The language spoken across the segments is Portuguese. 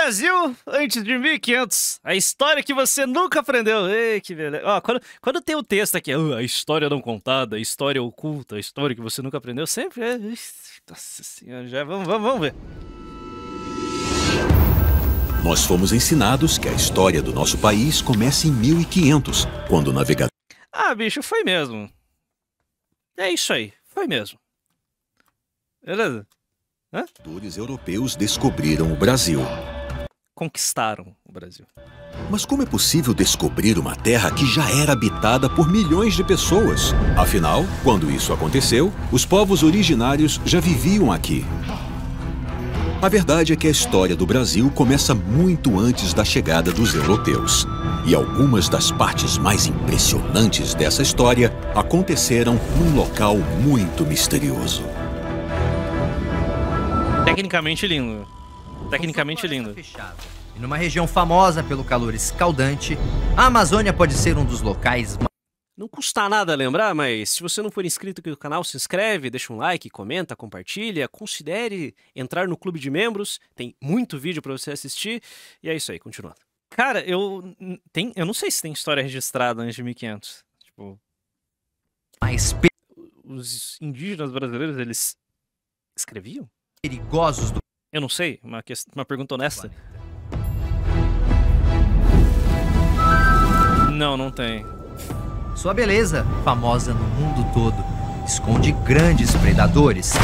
Brasil antes de 1500. A história que você nunca aprendeu. Ei, que beleza. Ó, quando tem o texto aqui, a história não contada, a história oculta, a história que você nunca aprendeu, sempre é... Nossa senhora, já vamos ver. Nós fomos ensinados que a história do nosso país começa em 1500, quando o navegador... Ah, bicho, foi mesmo. É isso aí, foi mesmo. Beleza? Hã? Os europeus descobriram o Brasil. Conquistaram o Brasil. Mas como é possível descobrir uma terra que já era habitada por milhões de pessoas? Afinal, quando isso aconteceu, os povos originários já viviam aqui. A verdade é que a história do Brasil começa muito antes da chegada dos europeus. E algumas das partes mais impressionantes dessa história aconteceram num local muito misterioso. Tecnicamente lindo. Tecnicamente lindo. E numa região famosa pelo calor escaldante, a Amazônia pode ser um dos locais mais... Não custa nada lembrar, mas se você não for inscrito aqui no canal, se inscreve, deixa um like, comenta, compartilha, considere entrar no clube de membros, tem muito vídeo pra você assistir, e é isso aí, continuando. Cara, eu não sei se tem história registrada antes de 1500. Tipo, os indígenas brasileiros, eles escreviam? perigosos do... Eu não sei, uma pergunta honesta. Não tem. Sua beleza, famosa no mundo todo, esconde grandes predadores,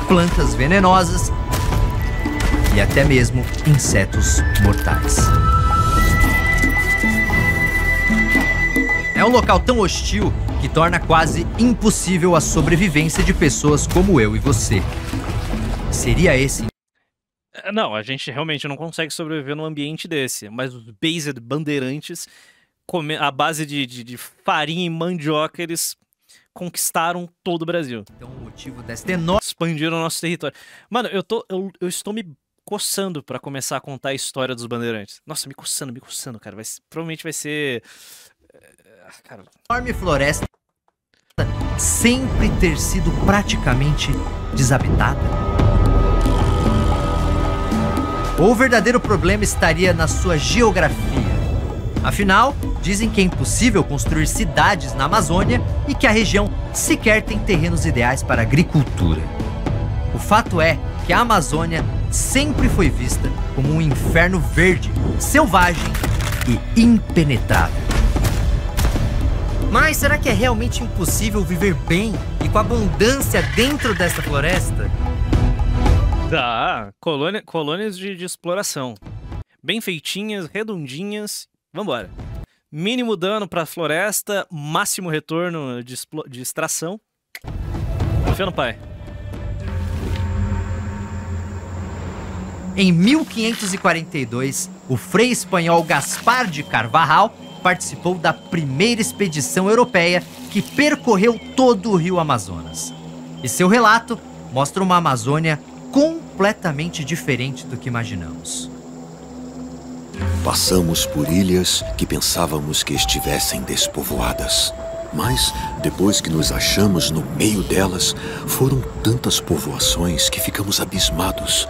plantas venenosas e até mesmo insetos mortais. É um local tão hostil que torna quase impossível a sobrevivência de pessoas como eu e você. Seria esse... Não, a gente realmente não consegue sobreviver num ambiente desse, mas os Based Bandeirantes, à base de farinha e mandioca, eles conquistaram todo o Brasil. Então o motivo desta enorme... Expandiram o nosso território. Mano, eu estou me coçando pra começar a contar a história dos Bandeirantes. Nossa, me coçando, cara. Provavelmente vai ser... Cara... enorme floresta sempre ter sido praticamente desabitada? Ou o verdadeiro problema estaria na sua geografia? Afinal, dizem que é impossível construir cidades na Amazônia e que a região sequer tem terrenos ideais para a agricultura. O fato é que a Amazônia sempre foi vista como um inferno verde, selvagem e impenetrável. Mas será que é realmente impossível viver bem e com abundância dentro dessa floresta? Dá, colônias de exploração. Bem feitinhas, redondinhas. Vambora. Mínimo dano pra floresta, máximo retorno de extração. Confia no pai. Em 1542, o frei espanhol Gaspar de Carvajal participou da primeira expedição europeia que percorreu todo o rio Amazonas. E seu relato mostra uma Amazônia completamente diferente do que imaginamos. Passamos por ilhas que pensávamos que estivessem despovoadas. Mas, depois que nos achamos no meio delas, foram tantas povoações que ficamos abismados.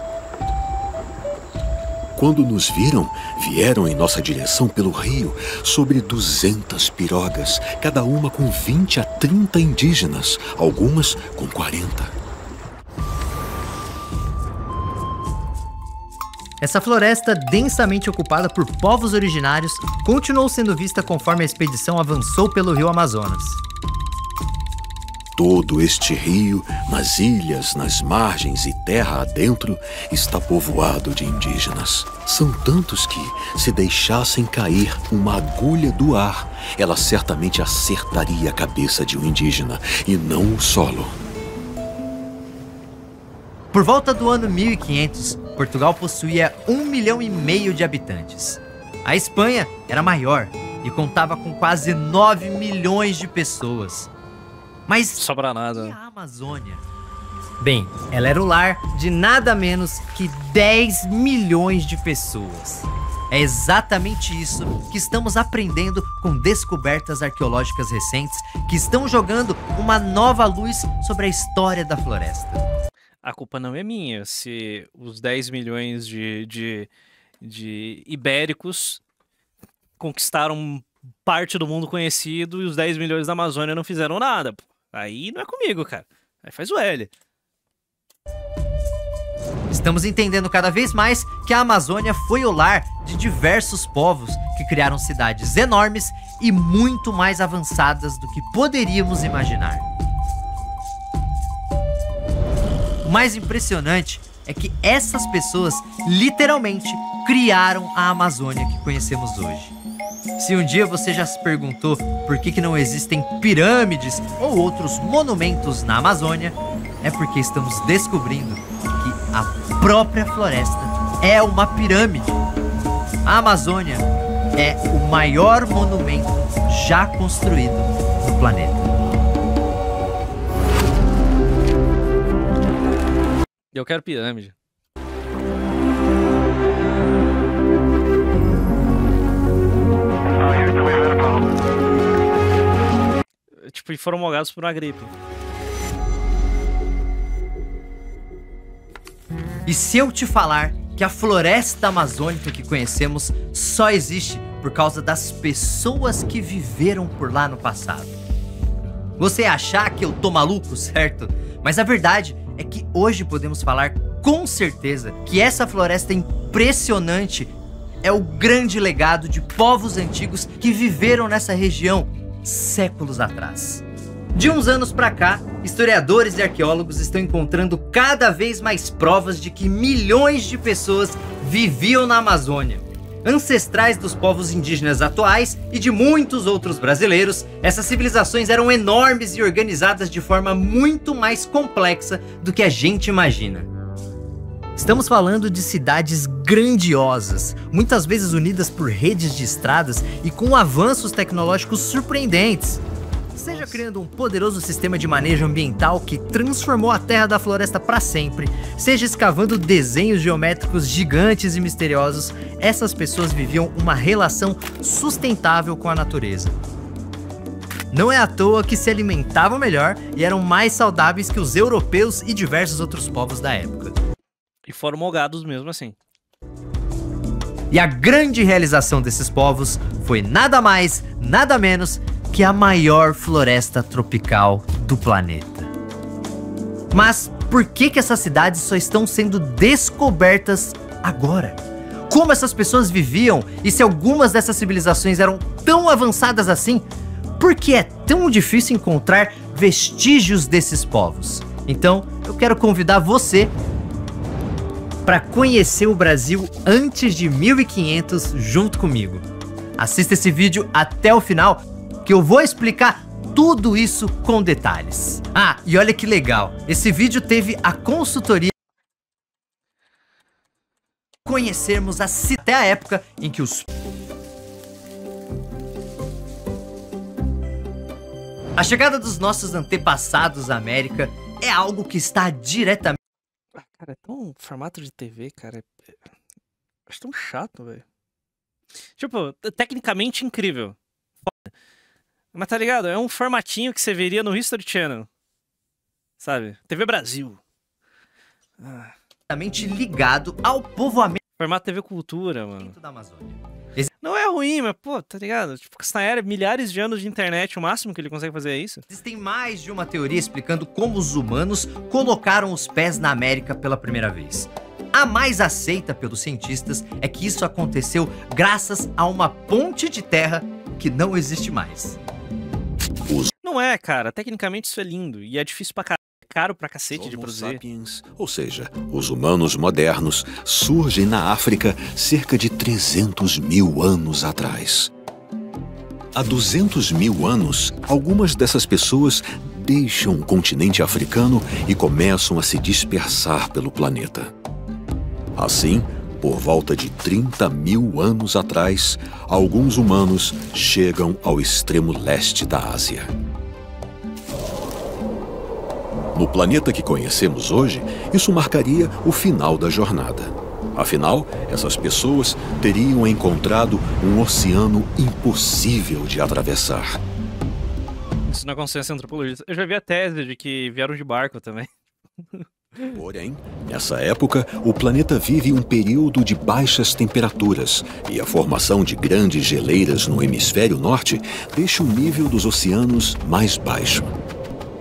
Quando nos viram, vieram em nossa direção pelo rio sobre 200 pirogas, cada uma com 20 a 30 indígenas, algumas com 40. Essa floresta densamente ocupada por povos originários continuou sendo vista conforme a expedição avançou pelo rio Amazonas. Todo este rio, nas ilhas, nas margens e terra adentro, está povoado de indígenas. São tantos que, se deixassem cair uma agulha do ar, ela certamente acertaria a cabeça de um indígena, e não o solo. Por volta do ano 1500, Portugal possuía 1,5 milhão de habitantes. A Espanha era maior e contava com quase 9 milhões de pessoas. Mas sobra nada. E a Amazônia? Bem, ela era o lar de nada menos que 10 milhões de pessoas. É exatamente isso que estamos aprendendo com descobertas arqueológicas recentes que estão jogando uma nova luz sobre a história da floresta. a culpa não é minha se os 10 milhões de ibéricos conquistaram parte do mundo conhecido e os 10 milhões da Amazônia não fizeram nada. Pô. Aí não é comigo, cara. Aí faz o L. Estamos entendendo cada vez mais que a Amazônia foi o lar de diversos povos que criaram cidades enormes e muito mais avançadas do que poderíamos imaginar. O mais impressionante é que essas pessoas literalmente criaram a Amazônia que conhecemos hoje. Se um dia você já se perguntou por que não existem pirâmides ou outros monumentos na Amazônia, é porque estamos descobrindo que a própria floresta é uma pirâmide. A Amazônia é o maior monumento já construído no planeta. Eu quero pirâmide. Tipo, e foram molhados por uma gripe. E se eu te falar que a floresta amazônica que conhecemos só existe por causa das pessoas que viveram por lá no passado? Você ia achar que eu tô maluco, certo? Mas a verdade é que hoje podemos falar com certeza que essa floresta impressionante é o grande legado de povos antigos que viveram nessa região séculos atrás. De uns anos pra cá, historiadores e arqueólogos estão encontrando cada vez mais provas de que milhões de pessoas viviam na Amazônia. Ancestrais dos povos indígenas atuais e de muitos outros brasileiros, essas civilizações eram enormes e organizadas de forma muito mais complexa do que a gente imagina. Estamos falando de cidades grandiosas, muitas vezes unidas por redes de estradas e com avanços tecnológicos surpreendentes. Seja criando um poderoso sistema de manejo ambiental que transformou a terra da floresta para sempre, seja escavando desenhos geométricos gigantes e misteriosos, essas pessoas viviam uma relação sustentável com a natureza. Não é à toa que se alimentavam melhor e eram mais saudáveis que os europeus e diversos outros povos da época. E foram molhados mesmo assim. E a grande realização desses povos foi nada mais, nada menos que a maior floresta tropical do planeta. Mas por que essas cidades só estão sendo descobertas agora? Como essas pessoas viviam e se algumas dessas civilizações eram tão avançadas assim? Por que é tão difícil encontrar vestígios desses povos? Então, eu quero convidar você para conhecer o Brasil antes de 1500 junto comigo. Assista esse vídeo até o final, que eu vou explicar tudo isso com detalhes. Ah, e olha que legal, esse vídeo teve a consultoria conhecermos até a época em que a chegada dos nossos antepassados à América é algo que está diretamente... Cara, é tão formato de TV, cara. Acho tão chato, velho. Tipo, tecnicamente incrível. Foda. Mas tá ligado? É um formatinho que você veria no History Channel. Sabe? TV Brasil. ligado ao povoamento Formato TV Cultura, mano. da Amazônia. Não é ruim, mas, pô, tá ligado? Tipo, Castanheira, milhares de anos de internet, o máximo que ele consegue fazer é isso. Existem mais de uma teoria explicando como os humanos colocaram os pés na América pela primeira vez. A mais aceita pelos cientistas é que isso aconteceu graças a uma ponte de terra que não existe mais. Não é, cara. Tecnicamente isso é lindo e é difícil pra caralho. Caro pra cacete de produzir. Sapiens, ou seja, os humanos modernos, surgem na África cerca de 300 mil anos atrás. Há 200 mil anos, algumas dessas pessoas deixam o continente africano e começam a se dispersar pelo planeta. Assim, por volta de 30 mil anos atrás, alguns humanos chegam ao extremo leste da Ásia. No planeta que conhecemos hoje, isso marcaria o final da jornada. Afinal, essas pessoas teriam encontrado um oceano impossível de atravessar. Isso não é consciência antropologista. Eu já vi a tese de que vieram de barco também. Porém, nessa época, o planeta vive um período de baixas temperaturas e a formação de grandes geleiras no hemisfério norte deixa o nível dos oceanos mais baixo.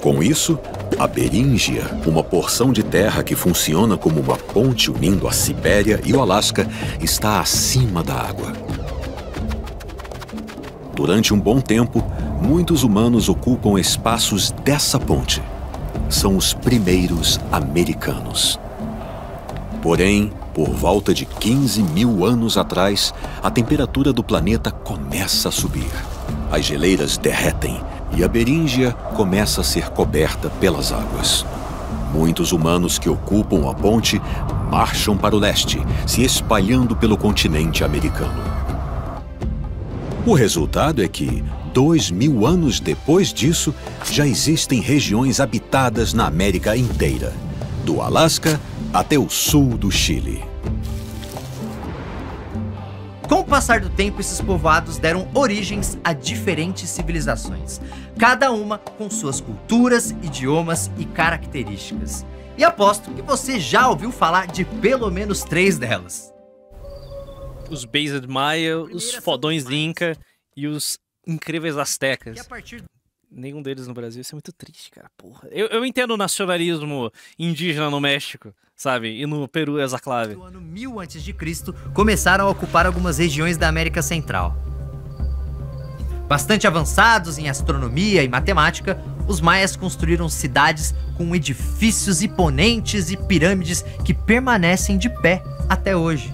Com isso, a Beríngia, uma porção de terra que funciona como uma ponte unindo a Sibéria e o Alasca, está acima da água. Durante um bom tempo, muitos humanos ocupam espaços dessa ponte. São os primeiros americanos. Porém, por volta de 15 mil anos atrás, a temperatura do planeta começa a subir. As geleiras derretem e a Beríngia começa a ser coberta pelas águas. Muitos humanos que ocupam a ponte marcham para o leste, se espalhando pelo continente americano. O resultado é que, 2000 anos depois disso, já existem regiões habitadas na América inteira, do Alasca até o sul do Chile. Com o passar do tempo, esses povoados deram origens a diferentes civilizações, cada uma com suas culturas, idiomas e características. E aposto que você já ouviu falar de pelo menos 3 delas. Os Based Maia, os fodões de Inca e os incríveis astecas. Nenhum deles no Brasil, isso é muito triste, cara, porra. Eu entendo o nacionalismo indígena no México, sabe? E no Peru, Exaclave. No ano 1000 a.C., começaram a ocupar algumas regiões da América Central. Bastante avançados em astronomia e matemática, os maias construíram cidades com edifícios imponentes e pirâmides que permanecem de pé até hoje.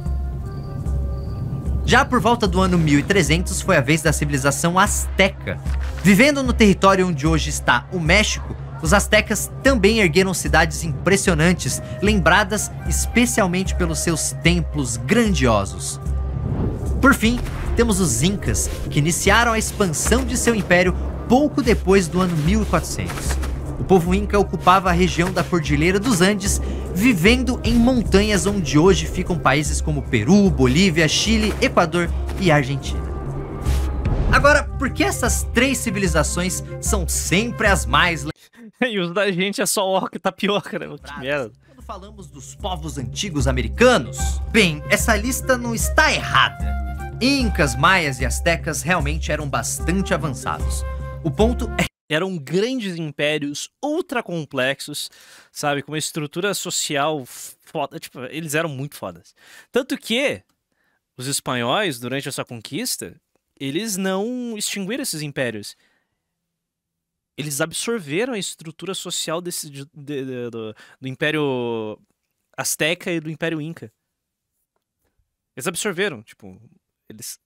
Já por volta do ano 1300 foi a vez da civilização asteca. Vivendo no território onde hoje está o México, os astecas também ergueram cidades impressionantes, lembradas especialmente pelos seus templos grandiosos. Por fim, temos os Incas, que iniciaram a expansão de seu império pouco depois do ano 1400. O povo Inca ocupava a região da Cordilheira dos Andes, vivendo em montanhas onde hoje ficam países como Peru, Bolívia, Chile, Equador e Argentina. Agora, por que essas 3 civilizações são sempre as mais E os da gente é só orca e tapioca, né? Que merda. Quando falamos dos povos antigos americanos, bem, essa lista não está errada. Incas, maias e astecas realmente eram bastante avançados. O ponto é eram grandes impérios ultra complexos, sabe? Com uma estrutura social foda. Tipo, eles eram muito fodas. Tanto que os espanhóis, durante essa conquista, eles não extinguiram esses impérios. Eles absorveram a estrutura social do Império Azteca e do Império Inca. Eles absorveram, tipo, eles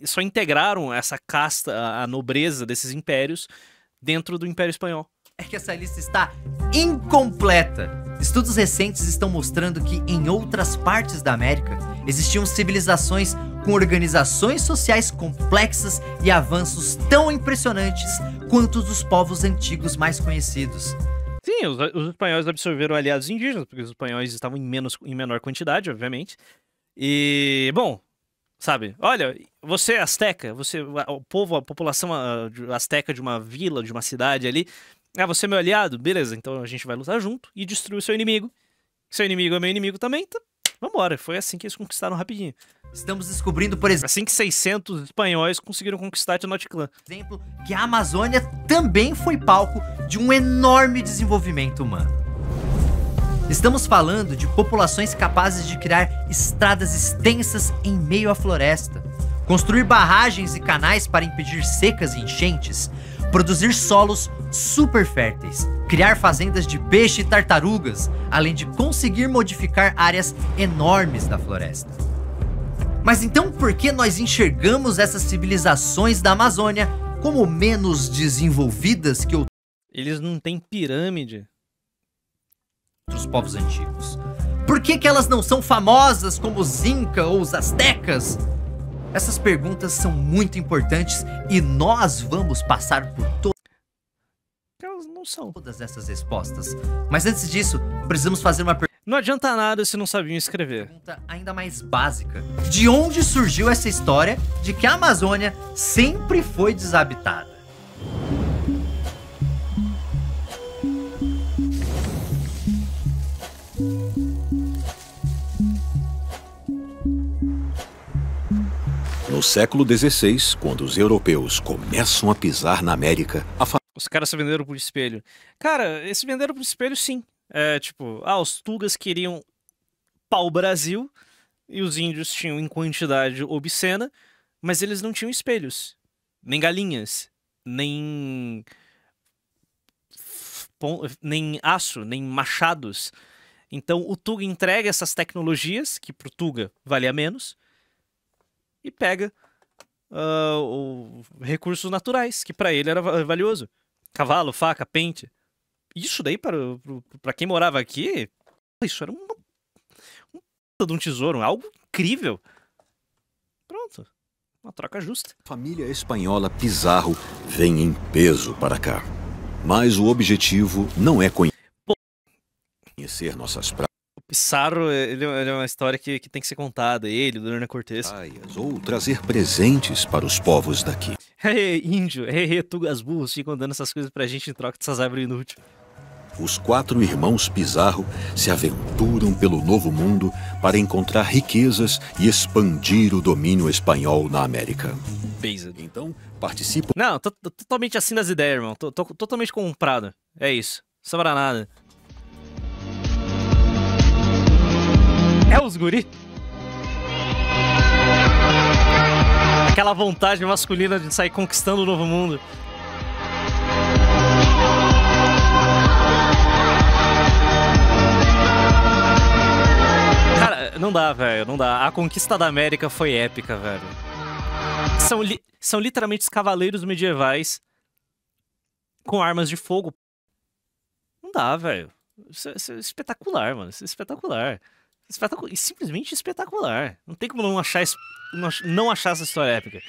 só integraram essa casta, a nobreza desses impérios dentro do Império Espanhol. É que essa lista está incompleta. Estudos recentes estão mostrando que em outras partes da América existiam civilizações com organizações sociais complexas e avanços tão impressionantes quanto os dos povos antigos mais conhecidos. Sim, os espanhóis absorveram aliados indígenas, porque os espanhóis estavam em menor quantidade, obviamente. E, bom, sabe, olha, você é asteca, o povo, a população asteca de uma vila, de uma cidade ali, você é meu aliado? Beleza, então a gente vai lutar junto e destruir o seu inimigo. Seu inimigo é meu inimigo também, então vambora. Foi assim que eles conquistaram rapidinho. Estamos descobrindo, por exemplo, assim que 600 espanhóis conseguiram conquistar Tenochtitlan. Que a Amazônia também foi palco de um enorme desenvolvimento humano. Estamos falando de populações capazes de criar estradas extensas em meio à floresta, construir barragens e canais para impedir secas e enchentes, produzir solos super férteis, criar fazendas de peixe e tartarugas, além de conseguir modificar áreas enormes da floresta. Mas então por que nós enxergamos essas civilizações da Amazônia como menos desenvolvidas que outros? Eles não têm pirâmide. Outros povos antigos. Por que elas não são famosas como os Inca ou os Astecas? Essas perguntas são muito importantes e nós vamos passar por Elas não são. todas essas respostas. Mas antes disso, precisamos fazer uma Não adianta nada se não sabiam escrever. pergunta ainda mais básica. De onde surgiu essa história de que a Amazônia sempre foi desabitada? No século XVI, quando os europeus começam a pisar na América, Os caras se venderam por espelho. Cara, eles se venderam por espelho, sim. É tipo, os tugas queriam pau-brasil e os índios tinham em quantidade obscena, mas eles não tinham espelhos, nem galinhas, nem aço, nem machados. Então o Tuga entrega essas tecnologias, que pro Tuga valia menos, e pega recursos naturais, que para ele era valioso. Cavalo, faca, pente. Isso daí, para quem morava aqui, isso era um de um tesouro, algo incrível. Pronto, uma troca justa. a família espanhola Pizarro vem em peso para cá. Mas o objetivo não é conhecer nossas praias O Pizarro, ele é uma história que tem que ser contada. Ele, o Hernán Cortés. ou trazer presentes para os povos daqui. Índio, tugas burros ficam dando essas coisas pra gente em troca dessas árvores inúteis. Os 4 irmãos Pizarro se aventuram pelo Novo Mundo para encontrar riquezas e expandir o domínio espanhol na América. Based. Então, participam Não, tô totalmente assim das ideias, irmão. Tô totalmente comprado. É isso. Sobra nada. É os guri? Aquela vontade masculina de sair conquistando o Novo Mundo. Cara, não dá, velho. Não dá. A conquista da América foi épica, velho. São literalmente os cavaleiros medievais com armas de fogo. Não dá, velho. Isso é espetacular, mano. Isso é espetacular. Simplesmente espetacular. Não tem como não achar essa história épica.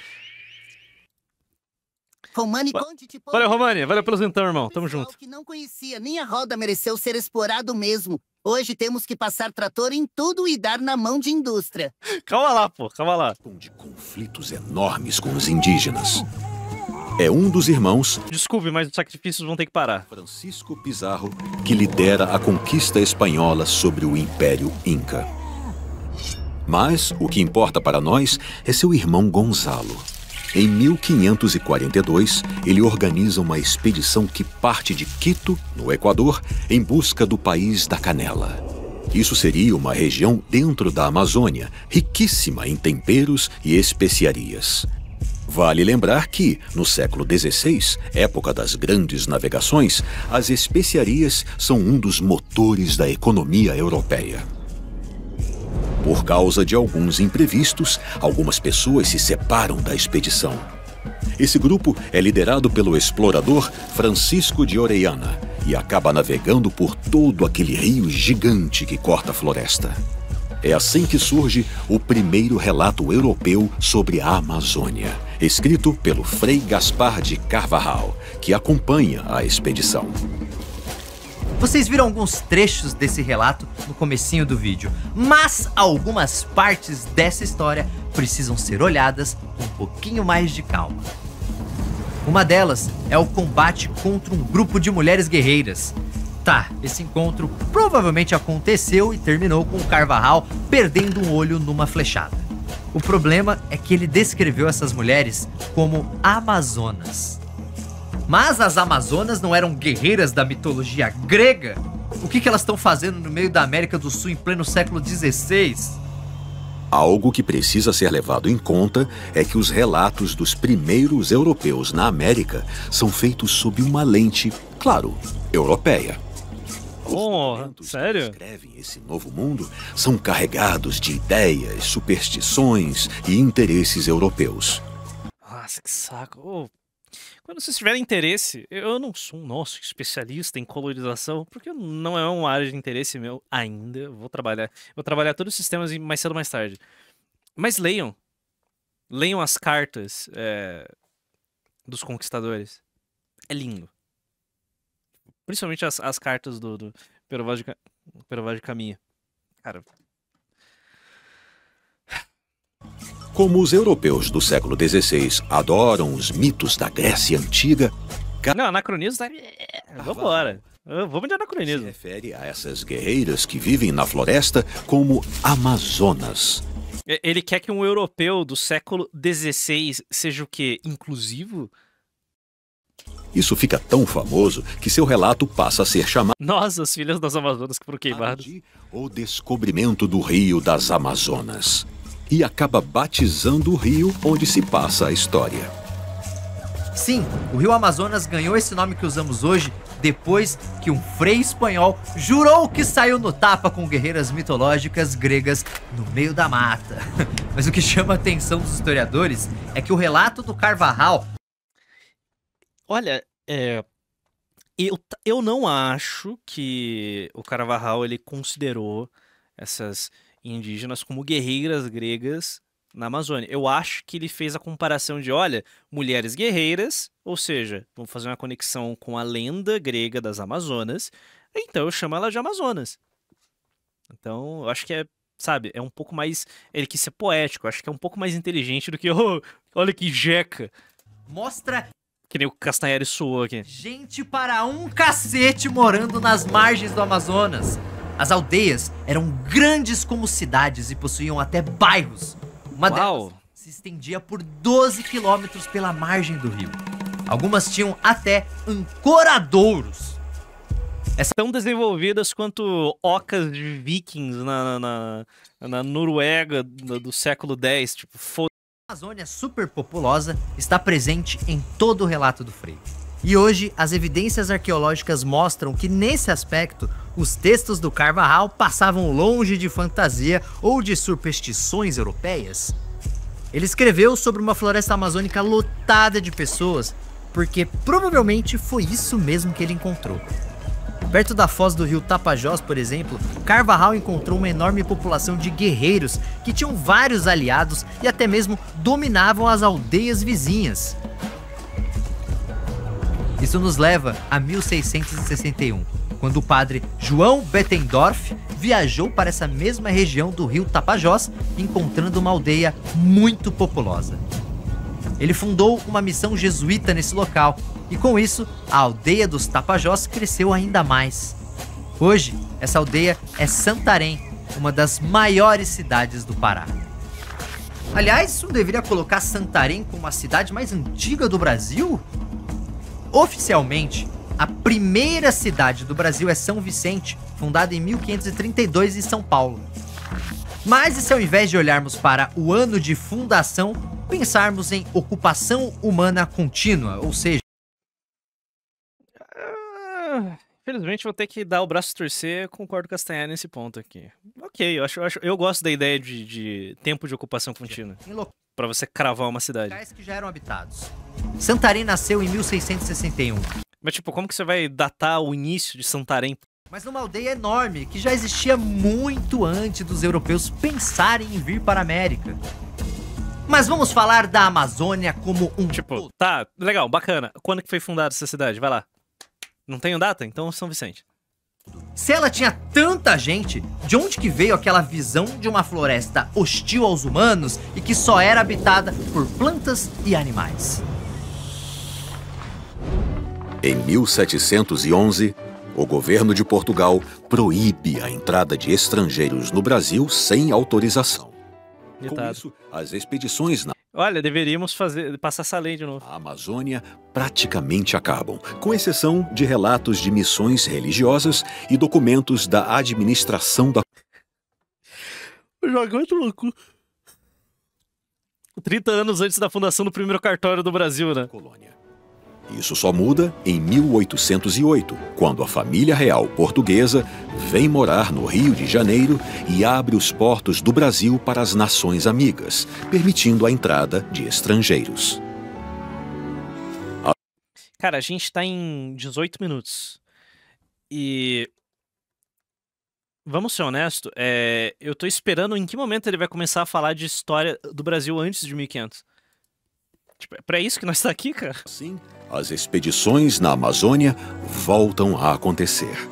Romani, conte-te, pô. Valeu, Romani. Valeu pelos então, irmão. Tamo junto. Que não conhecia, nem a roda mereceu ser explorado mesmo. Hoje temos que passar trator em tudo e dar na mão de indústria. Calma lá, pô. Calma lá. de conflitos enormes com os indígenas. É um dos irmãos, Desculpe, mas os sacrifícios vão ter que parar. Francisco Pizarro, que lidera a conquista espanhola sobre o Império Inca. Mas o que importa para nós é seu irmão Gonzalo. Em 1542, ele organiza uma expedição que parte de Quito, no Equador, em busca do país da canela. Isso seria uma região dentro da Amazônia, riquíssima em temperos e especiarias. Vale lembrar que, no século XVI, época das grandes navegações, as especiarias são um dos motores da economia europeia. Por causa de alguns imprevistos, algumas pessoas se separam da expedição. Esse grupo é liderado pelo explorador Francisco de Orellana e acaba navegando por todo aquele rio gigante que corta a floresta. É assim que surge o primeiro relato europeu sobre a Amazônia, escrito pelo Frei Gaspar de Carvajal, que acompanha a expedição. Vocês viram alguns trechos desse relato no comecinho do vídeo, mas algumas partes dessa história precisam ser olhadas com um pouquinho mais de calma. Uma delas é o combate contra um grupo de mulheres guerreiras. Tá, esse encontro provavelmente aconteceu e terminou com o Carvajal perdendo um olho numa flechada. O problema é que ele descreveu essas mulheres como amazonas. Mas as amazonas não eram guerreiras da mitologia grega? O que elas estão fazendo no meio da América do Sul em pleno século XVI? Algo que precisa ser levado em conta é que os relatos dos primeiros europeus na América são feitos sob uma lente, claro, europeia. Oh, documentos sério? que descrevem esse novo mundo são carregados de ideias, superstições e interesses europeus. Nossa, que saco. Ô, quando vocês tiverem interesse, eu não sou um especialista em colonização, porque não é uma área de interesse meu ainda. Eu vou trabalhar todos os sistemas mais cedo ou mais tarde. Mas leiam. Leiam as cartas dos conquistadores. É lindo. Principalmente as cartas do Pero Vaz de Caminha. Cara, Como os europeus do século XVI adoram os mitos da Grécia Antiga, não, anacronismo tá... Vambora. Vamos de se anacronismo. refere a essas guerreiras que vivem na floresta como Amazonas. Ele quer que um europeu do século XVI seja o quê? Inclusivo? Isso fica tão famoso que seu relato passa a ser chamado Nós, as filhas das Amazonas que foram queimadas. de O Descobrimento do Rio das Amazonas. E acaba batizando o rio onde se passa a história. Sim, o rio Amazonas ganhou esse nome que usamos hoje depois que um frei espanhol jurou que saiu no tapa com guerreiras mitológicas gregas no meio da mata. Mas o que chama a atenção dos historiadores é que o relato do Carvajal... Olha, eu não acho que o Carvajal ele considerou essas indígenas como guerreiras gregas na Amazônia. Eu acho que ele fez a comparação de, olha, mulheres guerreiras, ou seja, vamos fazer uma conexão com a lenda grega das Amazonas, então eu chamo ela de Amazonas. Então, eu acho que é, sabe, é um pouco mais... Ele quis ser poético, eu acho que é um pouco mais inteligente do que, oh, olha que jeca. mostra Que nem o Castanheira soou aqui. gente para um cacete morando nas margens do Amazonas. As aldeias eram grandes como cidades e possuíam até bairros. Uma Uau. delas se estendia por 12 quilômetros pela margem do rio. Algumas tinham até ancoradouros. Tão desenvolvidas quanto ocas de vikings na Noruega do século X. Tipo, A Amazônia superpopulosa está presente em todo o relato do Frei. E hoje, as evidências arqueológicas mostram que, nesse aspecto, os textos do Carvajal passavam longe de fantasia ou de superstições europeias. Ele escreveu sobre uma floresta amazônica lotada de pessoas, porque provavelmente foi isso mesmo que ele encontrou. Perto da foz do rio Tapajós, por exemplo, Carvajal encontrou uma enorme população de guerreiros que tinham vários aliados e até mesmo dominavam as aldeias vizinhas. Isso nos leva a 1661, quando o padre João Bettendorf viajou para essa mesma região do rio Tapajós, encontrando uma aldeia muito populosa. Ele fundou uma missão jesuíta nesse local, e com isso, a aldeia dos Tapajós cresceu ainda mais. Hoje, essa aldeia é Santarém, uma das maiores cidades do Pará. Aliás, isso não deveria colocar Santarém como a cidade mais antiga do Brasil? Oficialmente, a primeira cidade do Brasil é São Vicente, fundada em 1532 em São Paulo. Mas e se ao invés de olharmos para o ano de fundação, pensarmos em ocupação humana contínua, ou seja... Infelizmente vou ter que dar o braço a torcer, concordo com a Castanheira nesse ponto aqui. Ok, eu gosto da ideia de tempo de ocupação contínua, em locais pra você cravar uma cidade. que já eram habitados. Santarém nasceu em 1661, Mas tipo, como que você vai datar o início de Santarém? mas numa aldeia enorme que já existia muito antes dos europeus pensarem em vir para a América. Mas vamos falar da Amazônia como um Tipo, todo. tá, legal, bacana. Quando que foi fundada essa cidade? Vai lá. Não tenho data? Então São Vicente. Se ela tinha tanta gente, de onde que veio aquela visão de uma floresta hostil aos humanos e que só era habitada por plantas e animais? Em 1711, o governo de Portugal proíbe a entrada de estrangeiros no Brasil sem autorização. Com Ditado. isso, as expedições na Olha, deveríamos passar essa lei de novo. Amazônia praticamente acabam, com exceção de relatos de missões religiosas e documentos da administração da Joga muito louco. 30 anos antes da fundação do primeiro cartório do Brasil, né? colônia. Isso só muda em 1808, quando a família real portuguesa vem morar no Rio de Janeiro e abre os portos do Brasil para as nações amigas, permitindo a entrada de estrangeiros. Cara, a gente tá em 18 minutos. E... Vamos ser honestos, eu tô esperando em que momento ele vai começar a falar de história do Brasil antes de 1500. Tipo, é pra isso que nós tá aqui, cara. Assim, as expedições na Amazônia voltam a acontecer.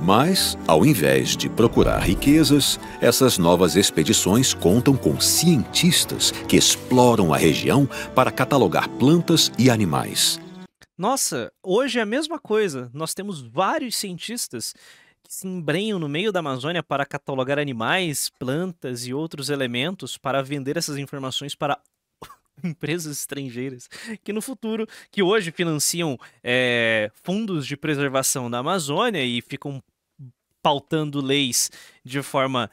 Mas, ao invés de procurar riquezas, essas novas expedições contam com cientistas que exploram a região para catalogar plantas e animais. Nossa, hoje é a mesma coisa. Nós temos vários cientistas que se embrenham no meio da Amazônia para catalogar animais, plantas e outros elementos para vender essas informações para empresas estrangeiras que no futuro, que hoje financiam fundos de preservação da Amazônia e ficam pautando leis de forma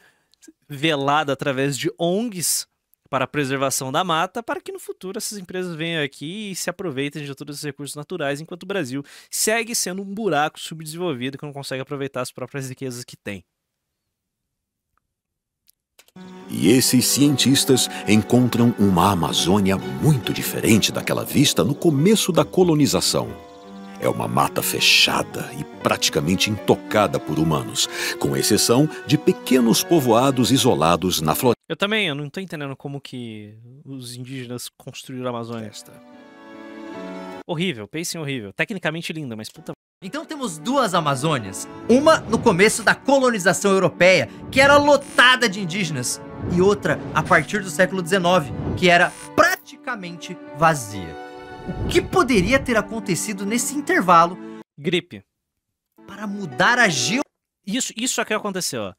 velada através de ONGs para a preservação da mata, para que no futuro essas empresas venham aqui e se aproveitem de todos os recursos naturais, enquanto o Brasil segue sendo um buraco subdesenvolvido que não consegue aproveitar as próprias riquezas que tem. E esses cientistas encontram uma Amazônia muito diferente daquela vista no começo da colonização. É uma mata fechada e praticamente intocada por humanos, com exceção de pequenos povoados isolados na floresta. Eu não tô entendendo como que os indígenas construíram a Amazônia. Horrível, pacing horrível. Tecnicamente linda, mas puta... Então temos duas Amazônias. Uma no começo da colonização europeia, que era lotada de indígenas. E outra a partir do século XIX, que era praticamente vazia. O que poderia ter acontecido nesse intervalo? Gripe. Para mudar a Isso é que aconteceu,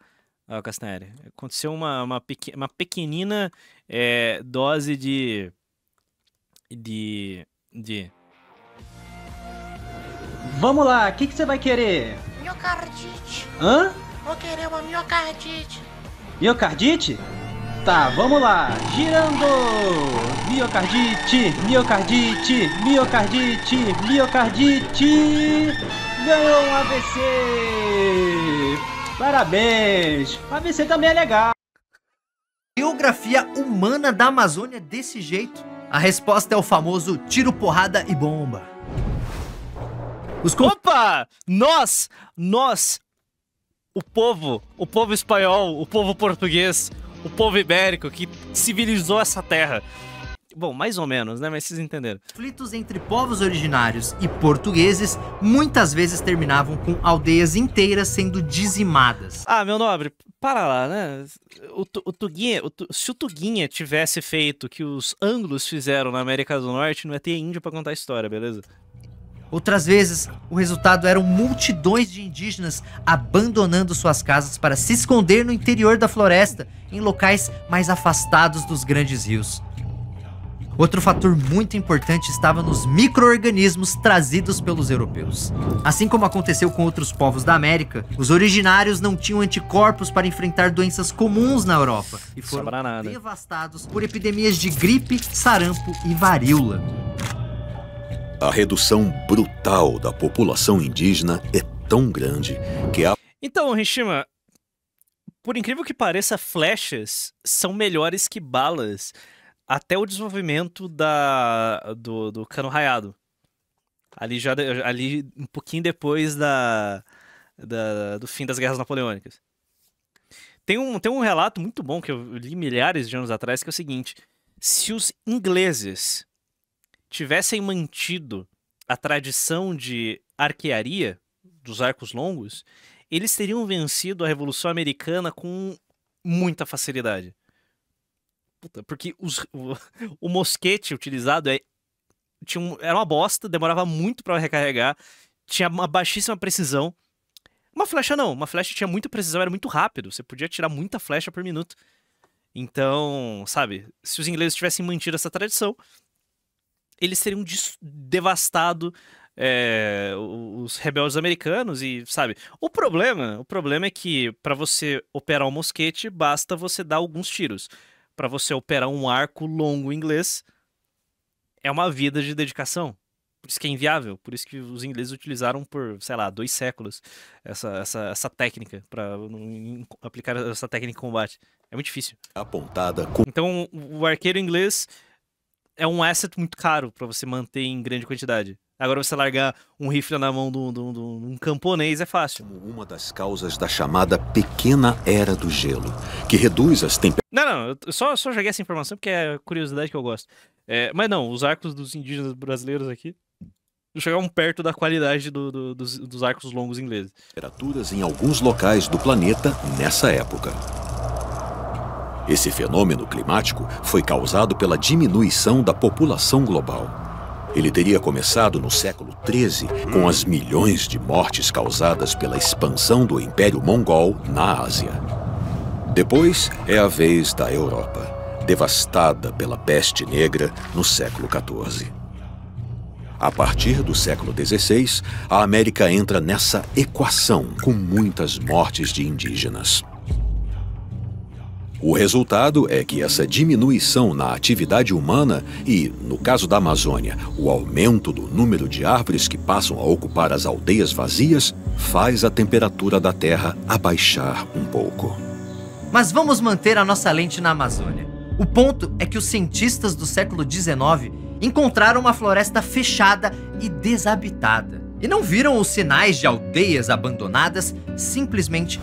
ó, Castanheira. Aconteceu uma pequenina dose de... Vamos lá, o que você vai querer? Miocardite. Hã? Vou querer uma miocardite. Miocardite? Tá, vamos lá. Girando! Miocardite, miocardite, miocardite, miocardite. Ganhou um AVC! Parabéns! O AVC também é legal. Geografia humana da Amazônia desse jeito? A resposta é o famoso tiro, porrada e bomba. Opa! Nós, o povo espanhol, o povo português, o povo ibérico que civilizou essa terra. Bom, mais ou menos, né? Mas vocês entenderam. Conflitos entre povos originários e portugueses muitas vezes terminavam com aldeias inteiras sendo dizimadas. Ah, meu nobre, para lá, né? Se o Tuguinha tivesse feito o que os anglos fizeram na América do Norte, não ia ter índio pra contar a história, beleza? Outras vezes, o resultado eram multidões de indígenas abandonando suas casas para se esconder no interior da floresta, em locais mais afastados dos grandes rios. Outro fator muito importante estava nos micro-organismos trazidos pelos europeus. Assim como aconteceu com outros povos da América, os originários não tinham anticorpos para enfrentar doenças comuns na Europa e foram devastados por epidemias de gripe, sarampo e varíola. A redução brutal da população indígena é tão grande que a... Então, Rishima, por incrível que pareça, flechas são melhores que balas até o desenvolvimento do cano raiado. Ali um pouquinho depois do fim das guerras napoleônicas. Tem um relato muito bom que eu li milhares de anos atrás, que é o seguinte: se os ingleses tivessem mantido a tradição de arquearia, dos arcos longos, eles teriam vencido a Revolução Americana com muita facilidade. Puta, porque o mosquete utilizado era uma bosta, demorava muito para recarregar, tinha uma baixíssima precisão. Uma flecha não, uma flecha tinha muita precisão, era muito rápido, você podia atirar muita flecha por minuto. Então, sabe, se os ingleses tivessem mantido essa tradição, eles teriam devastado os rebeldes americanos e, sabe, o problema é que para você operar um mosquete, basta você dar alguns tiros. Para você operar um arco longo inglês, é uma vida de dedicação. Por isso que é inviável, por isso que os ingleses utilizaram por, sei lá, 2 séculos essa técnica, para aplicar essa técnica em combate. É muito difícil. Apontada com... Então, o arqueiro inglês é um asset muito caro para você manter em grande quantidade. Agora, você largar um rifle na mão de um camponês é fácil. Uma das causas da chamada Pequena Era do Gelo, que reduz as temperaturas... Não, eu só joguei essa informação porque é curiosidade que eu gosto. Mas não, os arcos dos indígenas brasileiros aqui não chegavam perto da qualidade dos arcos longos ingleses. Temperaturas em alguns locais do planeta nessa época. Esse fenômeno climático foi causado pela diminuição da população global. Ele teria começado no século XIII, com as milhões de mortes causadas pela expansão do Império Mongol na Ásia. Depois é a vez da Europa, devastada pela peste negra no século XIV. A partir do século XVI, a América entra nessa equação com muitas mortes de indígenas. O resultado é que essa diminuição na atividade humana e, no caso da Amazônia, o aumento do número de árvores que passam a ocupar as aldeias vazias, faz a temperatura da Terra abaixar um pouco. Mas vamos manter a nossa lente na Amazônia. O ponto é que os cientistas do século XIX encontraram uma floresta fechada e desabitada. E não viram os sinais de aldeias abandonadas simplesmente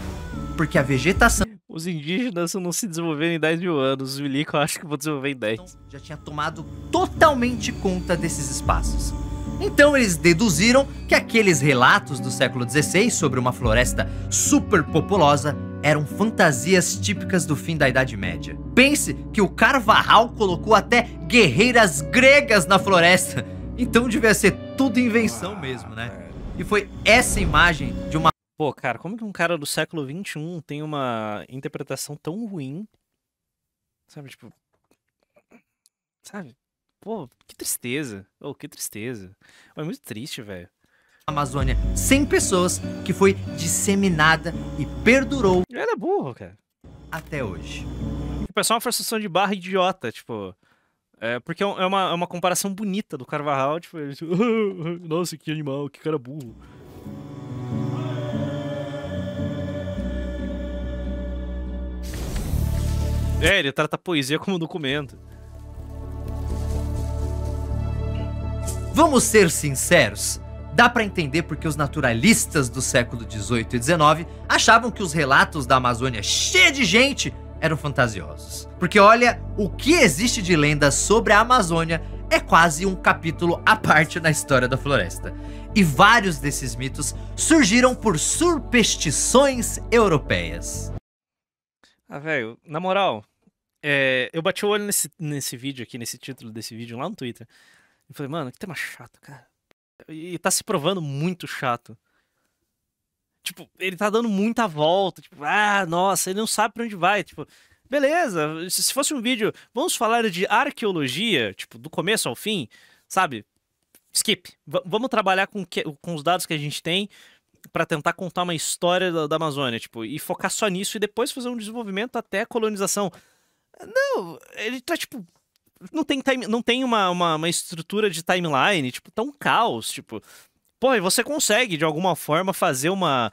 porque a vegetação Os indígenas não se desenvolveram em 10 mil anos. Os milico eu acho que vão desenvolver em 10. já tinha tomado totalmente conta desses espaços. Então eles deduziram que aqueles relatos do século XVI sobre uma floresta superpopulosa eram fantasias típicas do fim da Idade Média. Pense que o Carvajal colocou até guerreiras gregas na floresta. Então devia ser tudo invenção mesmo, né? E foi essa imagem de uma Pô, cara, como que um cara do século XXI tem uma interpretação tão ruim? Sabe, tipo... Sabe? Pô, que tristeza. Oh, que tristeza. É muito triste, velho. Amazônia sem pessoas que foi disseminada e perdurou Ele era burro, cara. até hoje. Tipo, é só uma forçação de barra idiota, tipo... porque é uma comparação bonita do Carvajal, tipo... Ele, tipo, nossa, que animal, que cara burro. Ele trata a poesia como documento. Vamos ser sinceros, dá pra entender porque os naturalistas do século XVIII e XIX achavam que os relatos da Amazônia cheia de gente eram fantasiosos. Porque olha, o que existe de lendas sobre a Amazônia é quase um capítulo à parte na história da floresta. E vários desses mitos surgiram por superstições europeias. Ah, velho, na moral, eu bati o olho nesse vídeo aqui, nesse título desse vídeo lá no Twitter. E falei, mano, que tema chato, cara. E tá se provando muito chato. Tipo, ele tá dando muita volta. Tipo, nossa, ele não sabe pra onde vai. Tipo, beleza, se fosse um vídeo, vamos falar de arqueologia, tipo, do começo ao fim, sabe? Skip. Vamos trabalhar com os dados que a gente tem pra tentar contar uma história da Amazônia, tipo, e focar só nisso e depois fazer um desenvolvimento até a colonização. Não, ele tá, tipo... Não tem uma estrutura de timeline, tipo, tão caos, tipo... Pô, e você consegue, de alguma forma, fazer uma...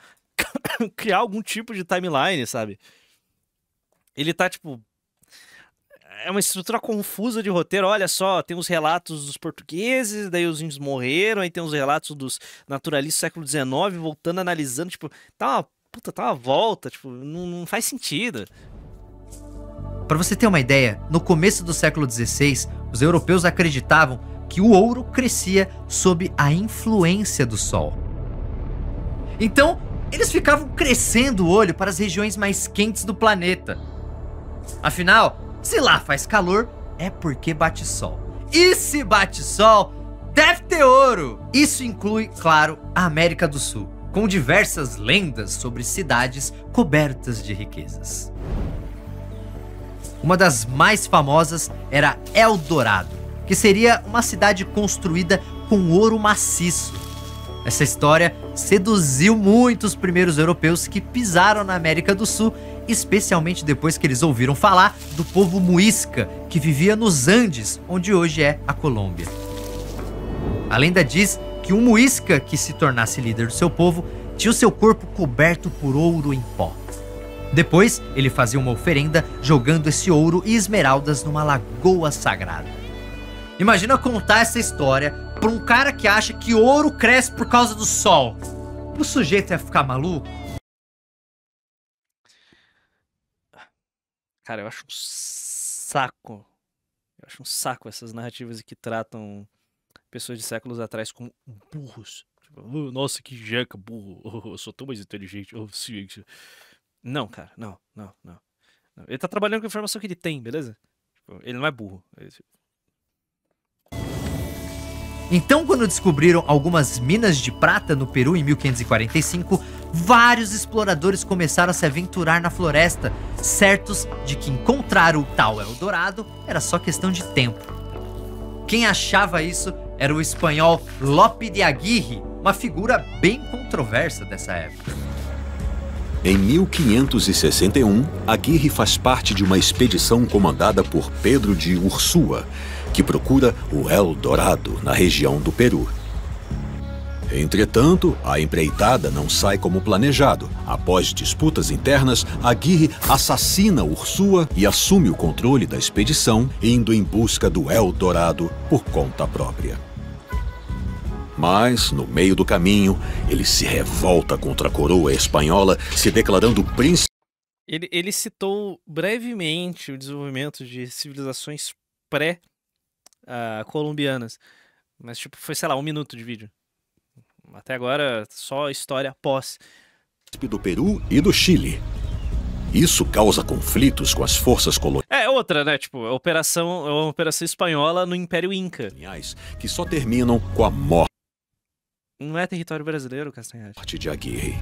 criar algum tipo de timeline, sabe? Ele tá, tipo... É uma estrutura confusa de roteiro, olha só, tem os relatos dos portugueses, daí os índios morreram, aí tem os relatos dos naturalistas do século XIX, voltando, analisando, tipo... Tá uma volta, tipo, não faz sentido. Para você ter uma ideia, no começo do século XVI, os europeus acreditavam que o ouro crescia sob a influência do sol. Então, eles ficavam crescendo o olho para as regiões mais quentes do planeta. Afinal, se lá faz calor, é porque bate sol. E se bate sol, deve ter ouro! Isso inclui, claro, a América do Sul, com diversas lendas sobre cidades cobertas de riquezas. Uma das mais famosas era Eldorado, que seria uma cidade construída com ouro maciço. Essa história seduziu muitos primeiros europeus que pisaram na América do Sul, especialmente depois que eles ouviram falar do povo muisca, que vivia nos Andes, onde hoje é a Colômbia. A lenda diz que um muisca que se tornasse líder do seu povo tinha o seu corpo coberto por ouro em pó. Depois, ele fazia uma oferenda jogando esse ouro e esmeraldas numa lagoa sagrada. Imagina contar essa história pra um cara que acha que ouro cresce por causa do sol. O sujeito ia ficar maluco? Cara, eu acho um saco. Eu acho um saco essas narrativas que tratam pessoas de séculos atrás como burros. Tipo, nossa, que jeca, burro. Eu sou tão mais inteligente. Ciência. Não, cara, não. Ele tá trabalhando com a informação que ele tem, beleza? Tipo, ele não é burro. Então, quando descobriram algumas minas de prata no Peru em 1545, vários exploradores começaram a se aventurar na floresta, certos de que encontrar o tal Eldorado era só questão de tempo. Quem achava isso era o espanhol Lope de Aguirre, uma figura bem controversa dessa época. Em 1561, Aguirre faz parte de uma expedição comandada por Pedro de Ursúa, que procura o Eldorado na região do Peru. Entretanto, a empreitada não sai como planejado. Após disputas internas, Aguirre assassina Ursúa e assume o controle da expedição, indo em busca do Eldorado por conta própria. Mas, no meio do caminho, ele se revolta contra a coroa espanhola, se declarando príncipe. Ele citou brevemente o desenvolvimento de civilizações pré-colombianas. Mas, tipo, foi, sei lá, 1 minuto de vídeo. Até agora, só história pós. Do Peru e do Chile. Isso causa conflitos com as forças coloniais. É outra, né? Tipo, uma operação espanhola no Império Inca. Que só terminam com a morte. Não é território brasileiro, Castanhari. De Aguirre.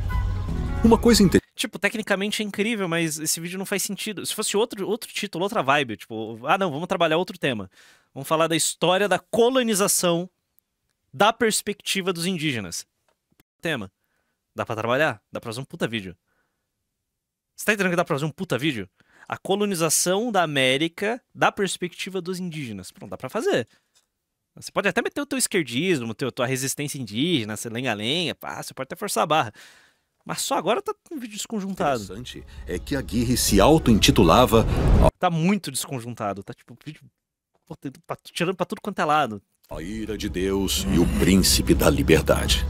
Uma coisa interessante. Tipo, tecnicamente é incrível, mas esse vídeo não faz sentido. Se fosse outro título, outra vibe, tipo, não, vamos trabalhar outro tema. Vamos falar da história da colonização da perspectiva dos indígenas. Tema. Dá pra trabalhar? Dá pra fazer um puta vídeo. Você tá entendendo que dá pra fazer um puta vídeo? A colonização da América da perspectiva dos indígenas. Pronto, dá pra fazer. Você pode até meter o teu esquerdismo, tua resistência indígena, você lenga-lenga, você pode até forçar a barra. Mas só agora tá um vídeo desconjuntado. O interessante é que Aguirre se auto-intitulava... Tá muito desconjuntado, tá tipo, vídeo tirando pra tudo quanto é lado. A ira de Deus e o príncipe da liberdade.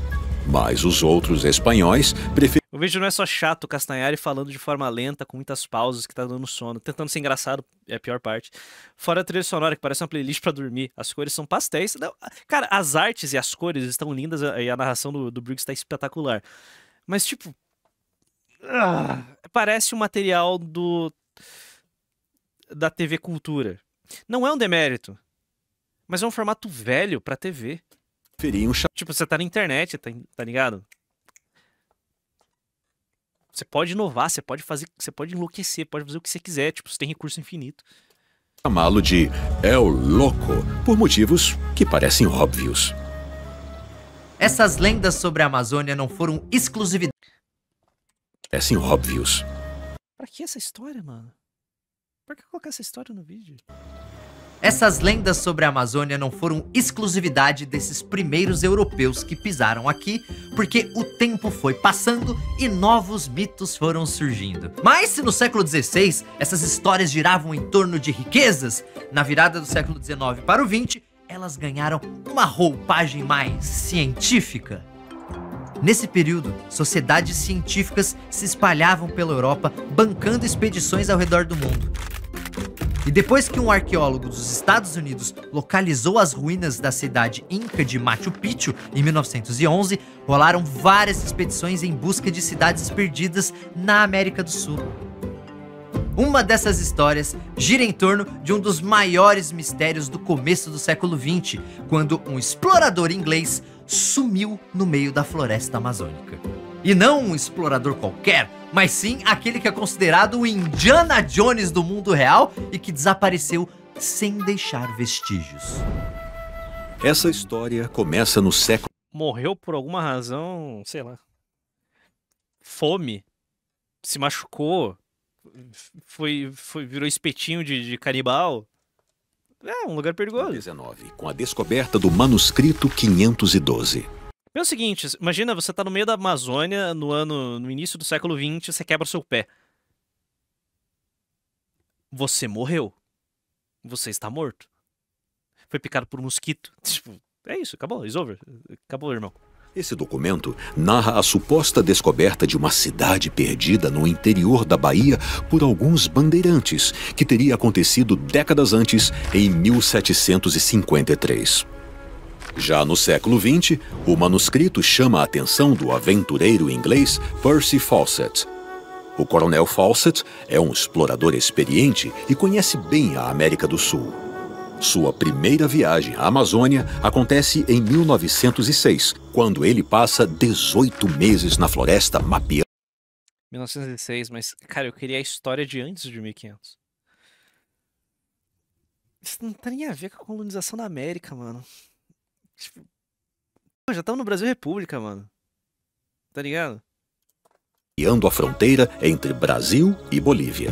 Mas os outros espanhóis preferiram... O vídeo não é só chato, o Castanhari falando de forma lenta, com muitas pausas, que tá dando sono, tentando ser engraçado, é a pior parte. Fora a trilha sonora, que parece uma playlist pra dormir. As cores são pastéis. Não, cara, as artes e as cores estão lindas e a narração do Briggs tá espetacular. Mas, tipo... parece um material da TV Cultura. Não é um demérito, mas é um formato velho pra TV. Tipo, você tá na internet, tá ligado? Você pode inovar, você pode enlouquecer, pode fazer o que você quiser, tipo, você tem recurso infinito. Chamá-lo de El Loco, por motivos que parecem óbvios. Essas lendas sobre a Amazônia não foram exclusividade. Parecem óbvios. Pra que essa história, mano? Por que colocar essa história no vídeo? Essas lendas sobre a Amazônia não foram exclusividade desses primeiros europeus que pisaram aqui, porque o tempo foi passando e novos mitos foram surgindo. Mas se no século XVI essas histórias giravam em torno de riquezas, na virada do século XIX para o XX, elas ganharam uma roupagem mais científica. Nesse período, sociedades científicas se espalhavam pela Europa, bancando expedições ao redor do mundo. E depois que um arqueólogo dos Estados Unidos localizou as ruínas da cidade inca de Machu Picchu em 1911, rolaram várias expedições em busca de cidades perdidas na América do Sul. Uma dessas histórias gira em torno de um dos maiores mistérios do começo do século XX, quando um explorador inglês sumiu no meio da floresta amazônica. E não um explorador qualquer, mas sim aquele que é considerado o Indiana Jones do mundo real e que desapareceu sem deixar vestígios. Essa história começa no século... Morreu por alguma razão, sei lá. Fome. Se machucou. Virou espetinho de canibal. É um lugar perigoso. 19, com a descoberta do manuscrito 512. É o seguinte, imagina, você tá no meio da Amazônia no início do século XX, você quebra o seu pé. Você morreu. Você está morto. Foi picado por um mosquito. Tipo, é isso, acabou, it's over. Acabou, irmão. Esse documento narra a suposta descoberta de uma cidade perdida no interior da Bahia por alguns bandeirantes, que teria acontecido décadas antes, em 1753. Já no século XX, o manuscrito chama a atenção do aventureiro inglês Percy Fawcett. O coronel Fawcett é um explorador experiente e conhece bem a América do Sul. Sua primeira viagem à Amazônia acontece em 1906, quando ele passa 18 meses na floresta mapeando. 1906, mas, cara, eu queria a história de antes de 1500. Isso não tem nem a ver com a colonização da América, mano. Tipo, pô, já estamos no Brasil República, mano. Tá ligado? A fronteira entre Brasil e Bolívia.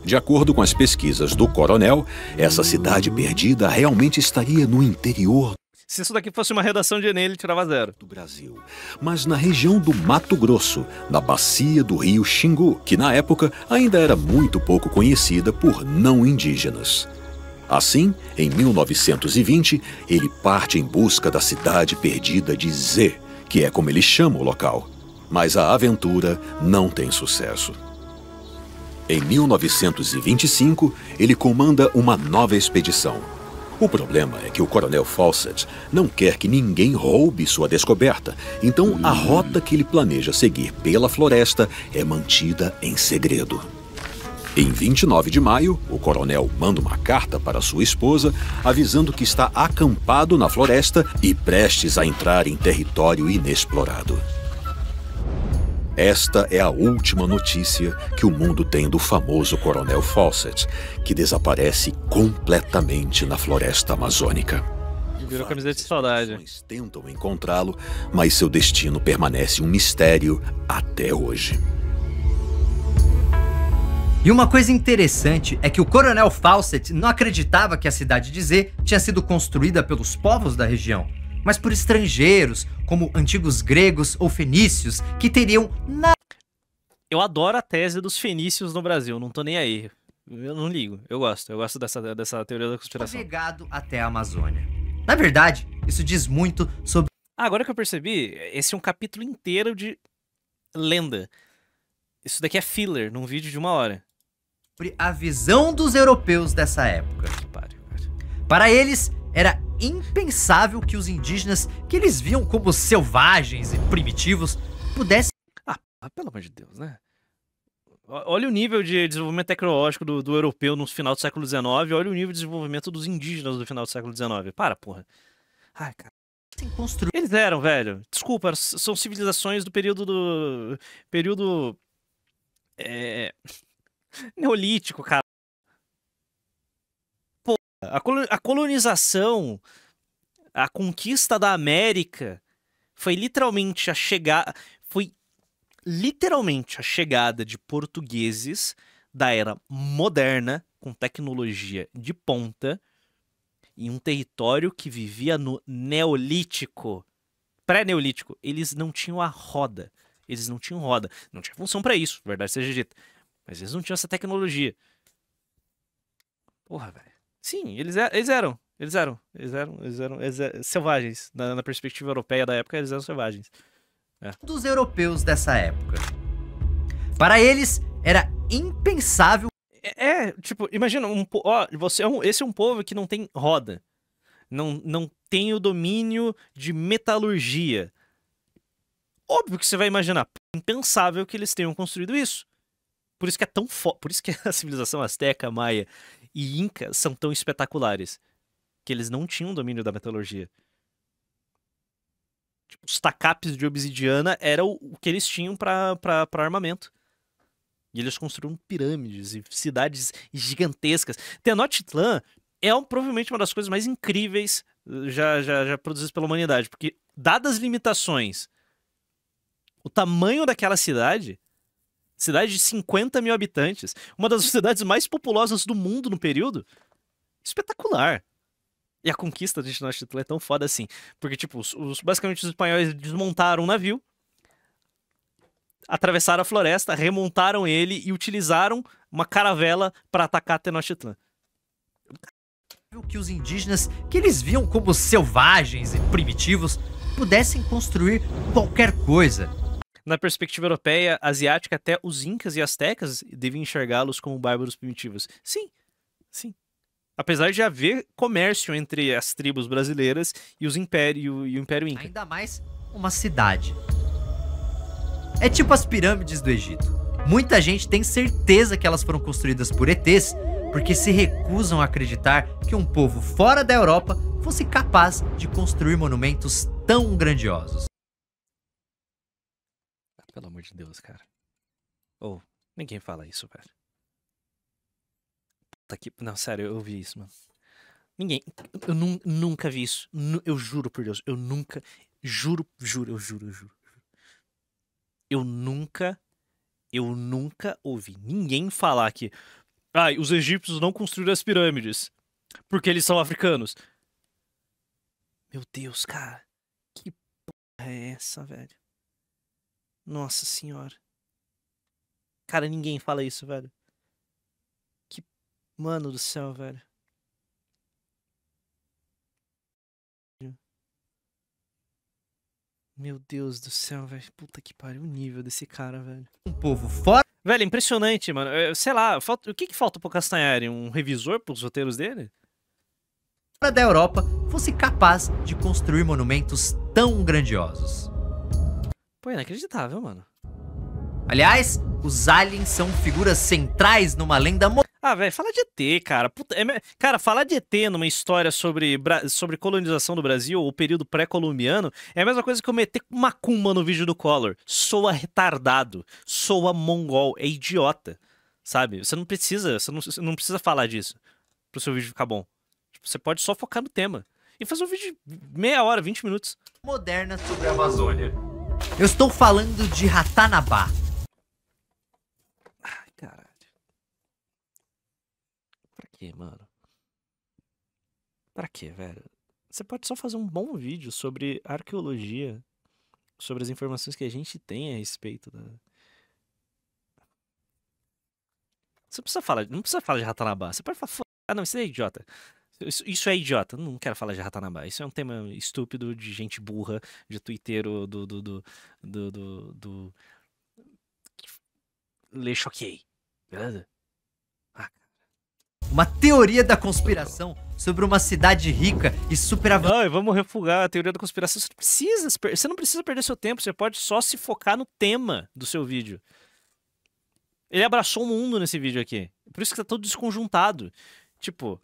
De acordo com as pesquisas do coronel, essa cidade perdida realmente estaria no interior Se isso daqui fosse uma redação de Enem, ele tirava 0. do Brasil, mas na região do Mato Grosso, na bacia do rio Xingu, que na época ainda era muito pouco conhecida por não indígenas. Assim, em 1920, ele parte em busca da cidade perdida de Z, que é como ele chama o local. Mas a aventura não tem sucesso. Em 1925, ele comanda uma nova expedição. O problema é que o coronel Fawcett não quer que ninguém roube sua descoberta, então a rota que ele planeja seguir pela floresta é mantida em segredo. Em 29 de maio, o coronel manda uma carta para sua esposa avisando que está acampado na floresta e prestes a entrar em território inexplorado. Esta é a última notícia que o mundo tem do famoso coronel Fawcett, que desaparece completamente na floresta amazônica. Virou camiseta de saudade. Várias tentam encontrá-lo, mas seu destino permanece um mistério até hoje. E uma coisa interessante é que o coronel Fawcett não acreditava que a cidade de Z tinha sido construída pelos povos da região, mas por estrangeiros, como antigos gregos ou fenícios, que teriam Eu adoro a tese dos fenícios no Brasil, não tô nem aí. Eu não ligo, eu gosto dessa teoria da conspiração. navegado até a Amazônia. Na verdade, isso diz muito sobre Agora que eu percebi, esse é um capítulo inteiro de lenda. Isso daqui é filler, num vídeo de 1 hora. a visão dos europeus dessa época. Que pariu, cara. Para eles, era impensável que os indígenas, que eles viam como selvagens e primitivos, pudessem Ah, pelo amor de Deus, né? Olha o nível de desenvolvimento tecnológico do europeu no final do século XIX, olha o nível de desenvolvimento dos indígenas do final do século XIX. Para, porra. Ai, cara. construir Eles eram, velho. Desculpa, são civilizações do período neolítico, cara. Pô, a colonização, a conquista da América foi literalmente a chegada de portugueses da era moderna, com tecnologia de ponta, em um território que vivia no neolítico, pré-neolítico. Eles não tinham a roda. Não tinha função pra isso, verdade seja dita. Mas eles não tinham essa tecnologia. Porra, velho. Sim, eles eram selvagens. Na perspectiva europeia da época, eles eram selvagens. dos europeus dessa época. Para eles, era impensável Tipo, imagina, esse é um povo que não tem roda. Não tem o domínio de metalurgia. Óbvio que você vai imaginar, impensável que eles tenham construído isso. Por isso que é tão por isso que a civilização azteca, maia e inca são tão espetaculares. Que eles não tinham domínio da metalurgia. Tipo, os tacapes de obsidiana era o que eles tinham pra armamento. E eles construíram pirâmides e cidades gigantescas. Tenochtitlan é provavelmente uma das coisas mais incríveis já produzidas pela humanidade. Porque, dadas as limitações, o tamanho daquela cidade de 50 mil habitantes, uma das cidades mais populosas do mundo no período, espetacular. E a conquista de Tenochtitlan é tão foda assim. Porque, tipo, basicamente os espanhóis desmontaram um navio, atravessaram a floresta, remontaram ele e utilizaram uma caravela para atacar Tenochtitlan. que os indígenas, que eles viam como selvagens e primitivos, pudessem construir qualquer coisa. Na perspectiva europeia, asiática, até os incas e astecas deviam enxergá-los como bárbaros primitivos. Sim, sim. Apesar de haver comércio entre as tribos brasileiras e o Império Inca. Ainda mais uma cidade. É tipo as pirâmides do Egito. Muita gente tem certeza que elas foram construídas por ETs, porque se recusam a acreditar que um povo fora da Europa fosse capaz de construir monumentos tão grandiosos. Pelo amor de Deus, cara. Ou, ninguém fala isso, velho. Puta que... Não, sério, eu ouvi isso, mano. Ninguém... Eu nunca vi isso. Eu juro por Deus, eu nunca... Juro. Eu nunca ouvi ninguém falar que... Ai, os egípcios não construíram as pirâmides porque eles são africanos. Meu Deus, cara. Que porra é essa, velho? Nossa senhora. Cara, ninguém fala isso, velho. Que... Mano do céu, velho. Meu Deus do céu, velho. Puta que pariu o nível desse cara, velho. Um povo fora Velho, é impressionante, mano. Sei lá, o que falta pro Castanhari? Um revisor pros roteiros dele? da Europa fosse capaz de construir monumentos tão grandiosos. Pô, é inacreditável, mano. Aliás, os aliens são figuras centrais numa lenda Ah, velho, fala de ET, cara. Puta, cara, falar de ET numa história sobre colonização do Brasil, ou período pré-colombiano, é a mesma coisa que eu meter macumba no vídeo do Collor. Soa retardado, soa mongol, é idiota, sabe? Você não precisa falar disso pro seu vídeo ficar bom. Tipo, você pode só focar no tema e fazer um vídeo de meia hora, 20 minutos. moderna sobre a Amazônia. Eu estou falando de Ratanabá. Ai, caralho. Pra quê, mano? Pra quê, velho? Você pode só fazer um bom vídeo sobre arqueologia, sobre as informações que a gente tem a respeito da... Você não precisa falar de Ratanabá. Você pode falar, ah, não, isso é idiota. Isso é idiota. Não quero falar de Ratanabá. Isso é um tema estúpido de gente burra, de tuiteiro do Lê Choquei. Beleza? Uma teoria da conspiração sobre uma cidade rica e super avançada. Ai, vamos refugar a teoria da conspiração. Você não precisa perder seu tempo. Você pode só se focar no tema do seu vídeo. Ele abraçou o mundo nesse vídeo aqui. Por isso que tá todo desconjuntado. Tipo...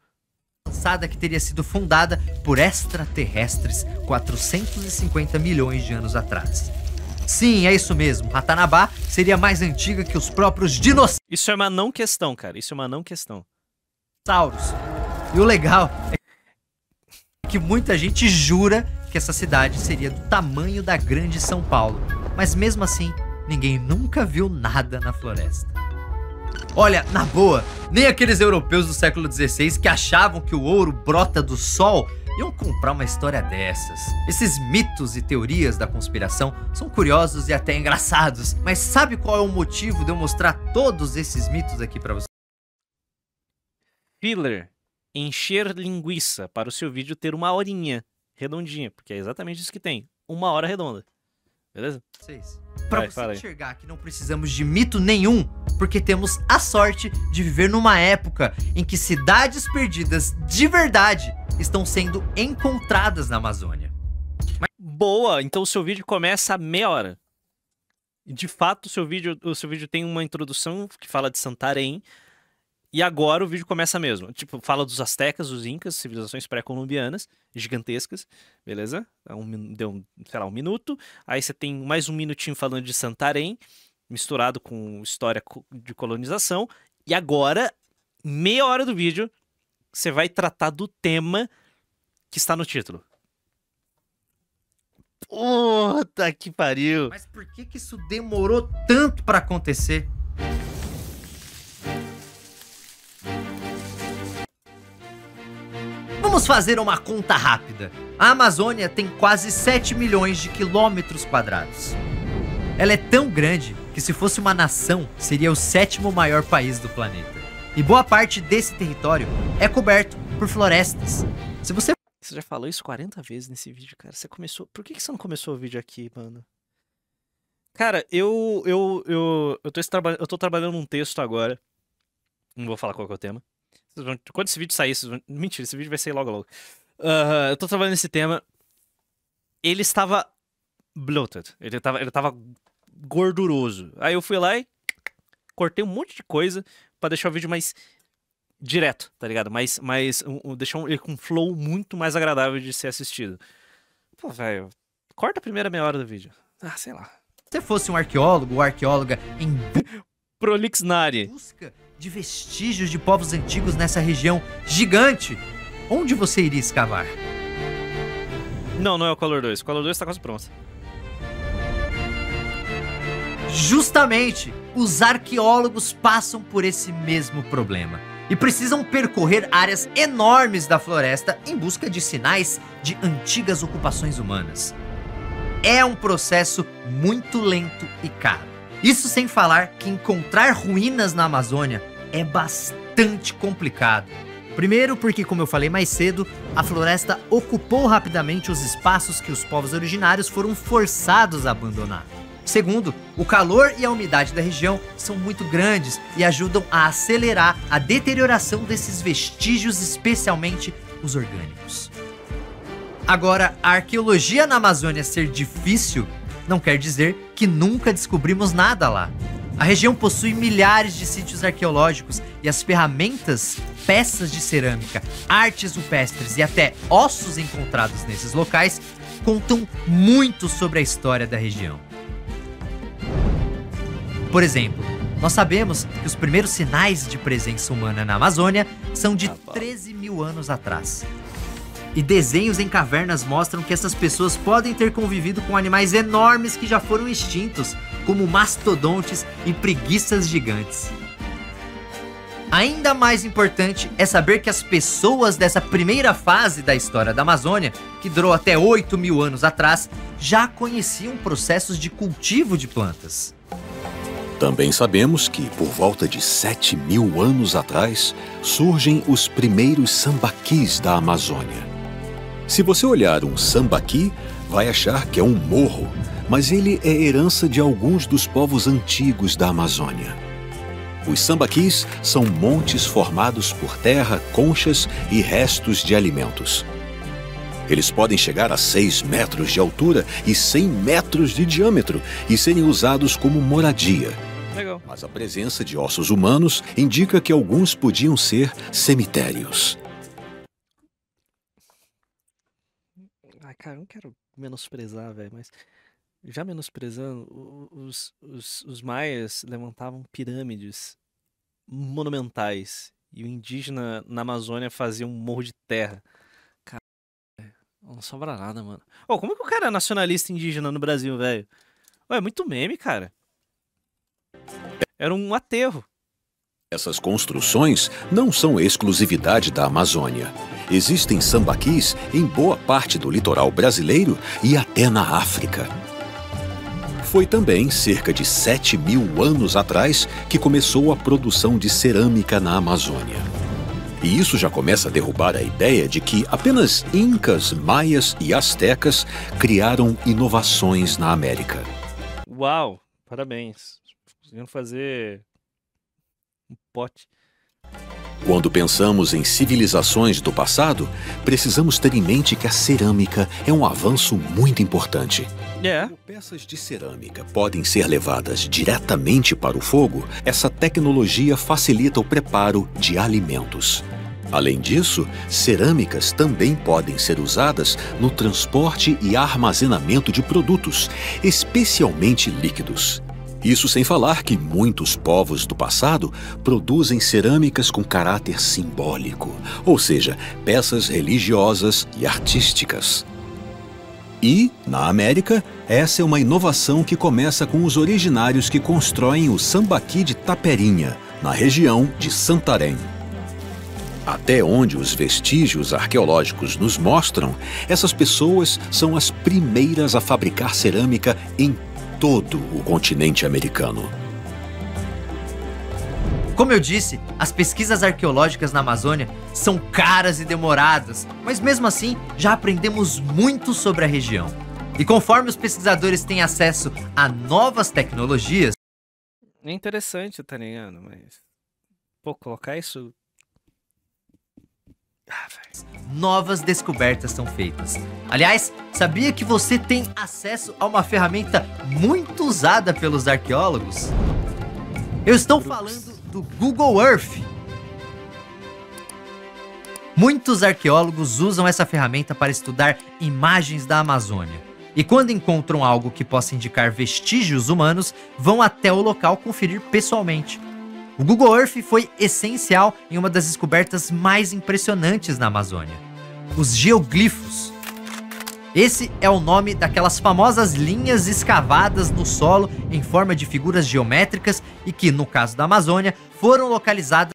que teria sido fundada por extraterrestres 450 milhões de anos atrás. Sim, é isso mesmo. Ratanabá seria mais antiga que os próprios dinossauros. Isso é uma não questão, cara. Isso é uma não questão. E o legal é que muita gente jura que essa cidade seria do tamanho da grande São Paulo. Mas mesmo assim, ninguém nunca viu nada na floresta. Olha, na boa, nem aqueles europeus do século XVI que achavam que o ouro brota do sol iam comprar uma história dessas. Esses mitos e teorias da conspiração são curiosos e até engraçados. Mas sabe qual é o motivo de eu mostrar todos esses mitos aqui pra você? Filler. Encher linguiça para o seu vídeo ter uma horinha redondinha. Porque é exatamente isso que tem. Uma hora redonda. Beleza? Pra você enxergar que não precisamos de mito nenhum, porque temos a sorte de viver numa época em que cidades perdidas de verdade estão sendo encontradas na Amazônia. Boa! Então o seu vídeo começa a meia hora. De fato, o seu vídeo tem uma introdução que fala de Santarém. E agora o vídeo começa mesmo. Tipo, fala dos astecas, dos incas, civilizações pré-colombianas, gigantescas, beleza? Deu, sei lá, um minuto. Aí você tem mais um minutinho falando de Santarém, misturado com história de colonização. E agora, meia hora do vídeo, você vai tratar do tema que está no título. Puta que pariu! Mas por que isso demorou tanto pra acontecer? Vamos fazer uma conta rápida. A Amazônia tem quase 7 milhões de quilômetros quadrados. Ela é tão grande que, se fosse uma nação, seria o 7º maior país do planeta. E boa parte desse território é coberto por florestas. Se você... Você já falou isso 40 vezes nesse vídeo, cara. Você começou... Por que você não começou o vídeo aqui, mano? Cara, eu tô trabalhando num texto agora. Não vou falar qual que é o tema. Quando esse vídeo sair, mentira, esse vídeo vai sair logo. Eu tô trabalhando nesse tema. Ele estava bloated. Ele tava gorduroso. Aí eu fui lá e cortei um monte de coisa pra deixar o vídeo mais direto, tá ligado? Mas deixar ele com um flow muito mais agradável de ser assistido. Pô, velho, corta a primeira meia hora do vídeo. Ah, sei lá. Se você fosse um arqueólogo ou arqueóloga em Prolixnari. busca de vestígios de povos antigos nessa região gigante, onde você iria escavar? Não é o Color 2. O Color 2 tá quase pronto. Justamente, os arqueólogos passam por esse mesmo problema e precisam percorrer áreas enormes da floresta em busca de sinais de antigas ocupações humanas. É um processo muito lento e caro. Isso sem falar que encontrar ruínas na Amazônia é bastante complicado. Primeiro porque, como eu falei mais cedo, a floresta ocupou rapidamente os espaços que os povos originários foram forçados a abandonar. Segundo, o calor e a umidade da região são muito grandes e ajudam a acelerar a deterioração desses vestígios, especialmente os orgânicos. Agora, a arqueologia na Amazônia ser difícil não quer dizer que nunca descobrimos nada lá. A região possui milhares de sítios arqueológicos e as ferramentas, peças de cerâmica, artes rupestres e até ossos encontrados nesses locais contam muito sobre a história da região. Por exemplo, nós sabemos que os primeiros sinais de presença humana na Amazônia são de 13 mil anos atrás. E desenhos em cavernas mostram que essas pessoas podem ter convivido com animais enormes que já foram extintos, como mastodontes e preguiças gigantes. Ainda mais importante é saber que as pessoas dessa primeira fase da história da Amazônia, que durou até 8 mil anos atrás, já conheciam processos de cultivo de plantas. Também sabemos que, por volta de 7 mil anos atrás, surgem os primeiros sambaquis da Amazônia. Se você olhar um sambaqui, vai achar que é um morro, mas ele é herança de alguns dos povos antigos da Amazônia. Os sambaquis são montes formados por terra, conchas e restos de alimentos. Eles podem chegar a 6 metros de altura e 100 metros de diâmetro e serem usados como moradia. Legal. Mas a presença de ossos humanos indica que alguns podiam ser cemitérios. Ai, cara, eu não quero menosprezar, velho, mas já menosprezando, os maias levantavam pirâmides monumentais e o indígena na Amazônia fazia um morro de terra. Cara, não sobra nada, mano. Ô, como é que o cara é nacionalista indígena no Brasil, velho? É muito meme, cara. Era um aterro. Essas construções não são exclusividade da Amazônia. Existem sambaquis em boa parte do litoral brasileiro e até na África. Foi também cerca de 7 mil anos atrás que começou a produção de cerâmica na Amazônia. E isso já começa a derrubar a ideia de que apenas incas, maias e astecas criaram inovações na América. Uau, parabéns. Conseguiram fazer um pote. Quando pensamos em civilizações do passado, precisamos ter em mente que a cerâmica é um avanço muito importante. Como peças de cerâmica podem ser levadas diretamente para o fogo, essa tecnologia facilita o preparo de alimentos. Além disso, cerâmicas também podem ser usadas no transporte e armazenamento de produtos, especialmente líquidos. Isso sem falar que muitos povos do passado produzem cerâmicas com caráter simbólico, ou seja, peças religiosas e artísticas. E, na América, essa é uma inovação que começa com os originários que constroem o sambaqui de Taperinha, na região de Santarém. Até onde os vestígios arqueológicos nos mostram, essas pessoas são as primeiras a fabricar cerâmica em todo o continente americano. Como eu disse, as pesquisas arqueológicas na Amazônia são caras e demoradas, mas mesmo assim já aprendemos muito sobre a região. E conforme os pesquisadores têm acesso a novas tecnologias... É interessante, tá ligado? Mas... pô, colocar isso... novas descobertas são feitas. Aliás, sabia que você tem acesso a uma ferramenta muito usada pelos arqueólogos? Eu estou falando do Google Earth. Muitos arqueólogos usam essa ferramenta para estudar imagens da Amazônia. E quando encontram algo que possa indicar vestígios humanos, vão até o local conferir pessoalmente. O Google Earth foi essencial em uma das descobertas mais impressionantes na Amazônia: os geoglifos. Esse é o nome daquelas famosas linhas escavadas no solo em forma de figuras geométricas e que, no caso da Amazônia, foram localizadas.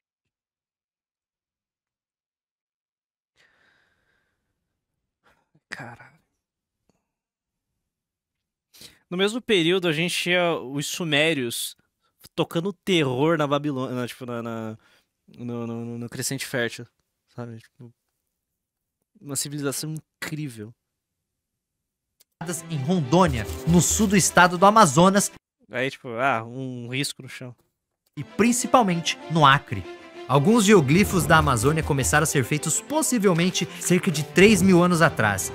Caralho. No mesmo período, a gente tinha os sumérios tocando terror na Babilônia, tipo, no Crescente Fértil, sabe? Tipo, uma civilização incrível. Em Rondônia, no sul do estado do Amazonas. Aí, tipo, um risco no chão. E principalmente no Acre. Alguns geoglifos da Amazônia começaram a ser feitos possivelmente cerca de 3.000 anos atrás.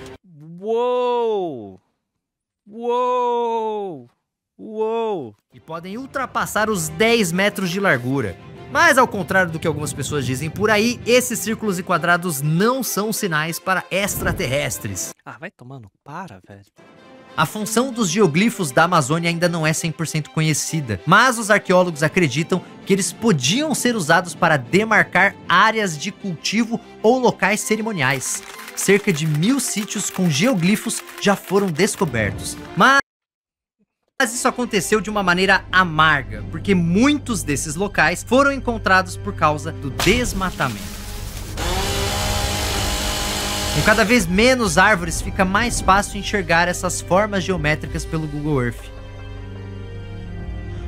Uou! Uou! Uou! E podem ultrapassar os 10 metros de largura. Mas ao contrário do que algumas pessoas dizem por aí, esses círculos e quadrados não são sinais para extraterrestres. Vai tomando, para, velho. A função dos geoglifos da Amazônia ainda não é 100% conhecida, mas os arqueólogos acreditam que eles podiam ser usados para demarcar áreas de cultivo ou locais cerimoniais. Cerca de 1.000 sítios com geoglifos já foram descobertos. Mas isso aconteceu de uma maneira amarga, porque muitos desses locais foram encontrados por causa do desmatamento. Com cada vez menos árvores, fica mais fácil enxergar essas formas geométricas pelo Google Earth.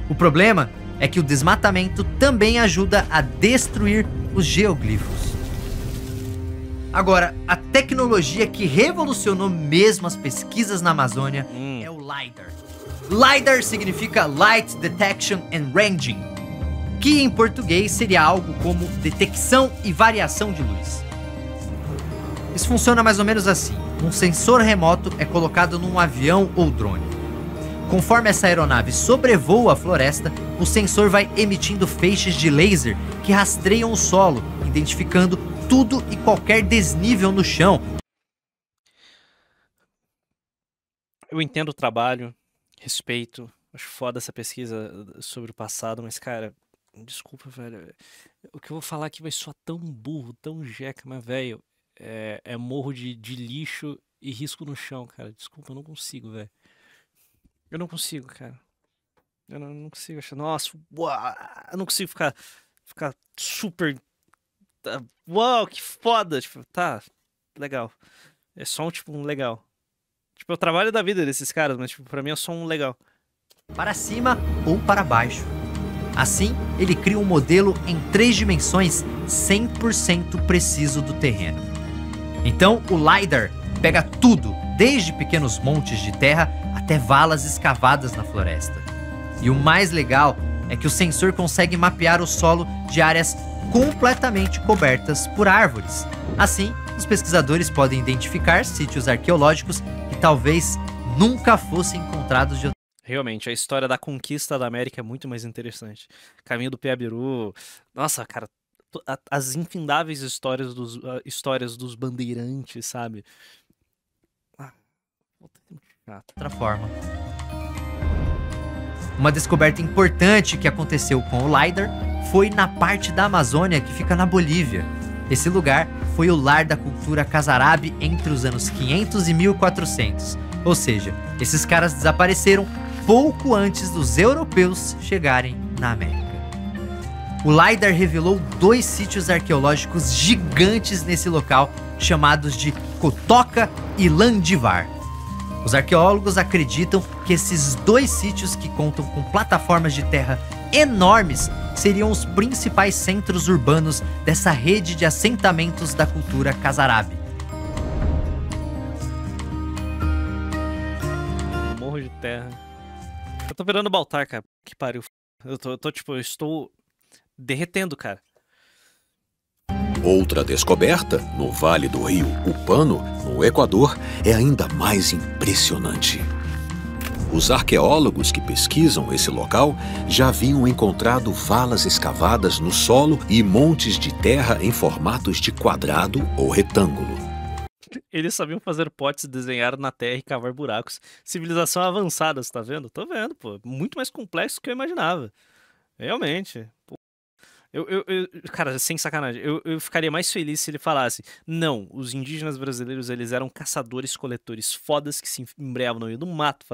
O problema é que o desmatamento também ajuda a destruir os geoglifos. Agora, a tecnologia que revolucionou mesmo as pesquisas na Amazônia é o LiDAR. LiDAR significa Light Detection and Ranging, que em português seria algo como detecção e variação de luz. Isso funciona mais ou menos assim: um sensor remoto é colocado num avião ou drone. Conforme essa aeronave sobrevoa a floresta, o sensor vai emitindo feixes de laser que rastreiam o solo, identificando tudo e qualquer desnível no chão. Eu entendo o trabalho, respeito, acho foda essa pesquisa sobre o passado, mas, cara, desculpa, velho. O que eu vou falar aqui vai soar tão burro, tão jeca, mas, velho, é morro de lixo e risco no chão, cara. Desculpa, eu não consigo, velho. Eu não consigo, cara. Eu não consigo achar. Nossa, uau, eu não consigo ficar super. Uau, que foda. Tipo, tá, legal. É só um legal. Tipo, é o trabalho da vida desses caras, mas, tipo, pra mim é só um legal. Para cima ou para baixo. Assim, ele cria um modelo em 3 dimensões 100% preciso do terreno. Então, o LiDAR pega tudo, desde pequenos montes de terra até valas escavadas na floresta. E o mais legal é que o sensor consegue mapear o solo de áreas completamente cobertas por árvores. Assim, os pesquisadores podem identificar sítios arqueológicos que talvez nunca fossem encontrados de outra. Realmente, a história da conquista da América é muito mais interessante. Caminho do Piabiru. Nossa, cara, as infindáveis histórias dos bandeirantes, sabe? Outra forma. Uma descoberta importante que aconteceu com o LiDAR foi na parte da Amazônia que fica na Bolívia. Esse lugar foi o lar da cultura Casarabe entre os anos 500 e 1400. Ou seja, esses caras desapareceram pouco antes dos europeus chegarem na América. O LiDAR revelou 2 sítios arqueológicos gigantes nesse local, chamados de Cotoca e Landivar. Os arqueólogos acreditam que esses 2 sítios, que contam com plataformas de terra enormes, seriam os principais centros urbanos dessa rede de assentamentos da cultura Casarabe. Morro de terra. Eu tô virando Baltar, cara. Que pariu. Eu estou derretendo, cara. Outra descoberta, no Vale do Rio Upano, no Equador, é ainda mais impressionante. Os arqueólogos que pesquisam esse local já haviam encontrado valas escavadas no solo e montes de terra em formatos de quadrado ou retângulo. Eles sabiam fazer potes, desenhar na terra e cavar buracos. Civilização avançada, você tá vendo? Tô vendo, pô. Muito mais complexo do que eu imaginava. Realmente. Pô. Cara, sem sacanagem, eu ficaria mais feliz se ele falasse: não, os indígenas brasileiros, eles eram caçadores-coletores fodas que se embreavam no meio do mato,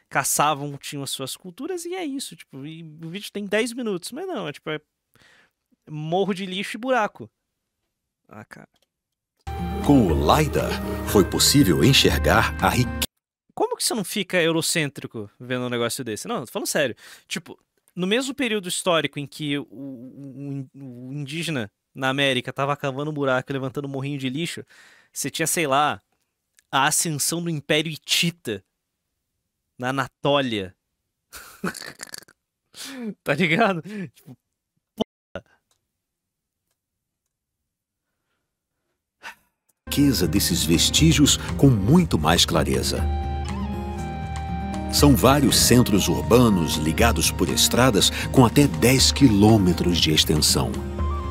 caçavam, tinham as suas culturas, e é isso, tipo, e o vídeo tem 10 minutos, mas não, é morro de lixo e buraco. Ah, cara. Com o LiDAR, foi possível enxergar a riqueza. Como que você não fica eurocêntrico vendo um negócio desse? Não, tô falando sério. Tipo, no mesmo período histórico em que o indígena na América tava cavando um buraco e levantando um morrinho de lixo, você tinha, sei lá, a ascensão do Império Hitita na Anatólia. Tá ligado? Tipo, riqueza desses vestígios com muito mais clareza. São vários centros urbanos ligados por estradas com até 10 quilômetros de extensão.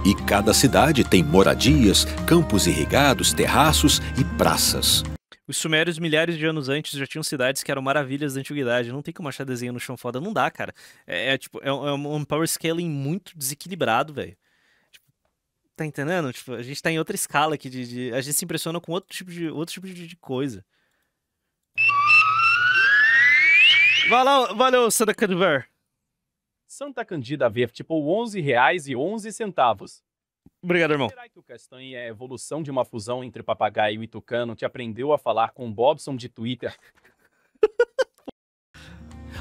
E cada cidade tem moradias, campos irrigados, terraços e praças. Os sumérios, milhares de anos antes, já tinham cidades que eram maravilhas da antiguidade. Não tem como achar desenho no chão foda. Não dá, cara. É um power scaling muito desequilibrado, velho. Tipo, tá entendendo? Tipo, a gente tá em outra escala aqui. A gente se impressiona com outro tipo de coisa. Valeu, Santa Candida. Santa Candida tipou R$11,11. Obrigado, irmão. Será que o Castanhe é a evolução de uma fusão entre papagaio e tucano? Te aprendeu a falar com Bobson de Twitter?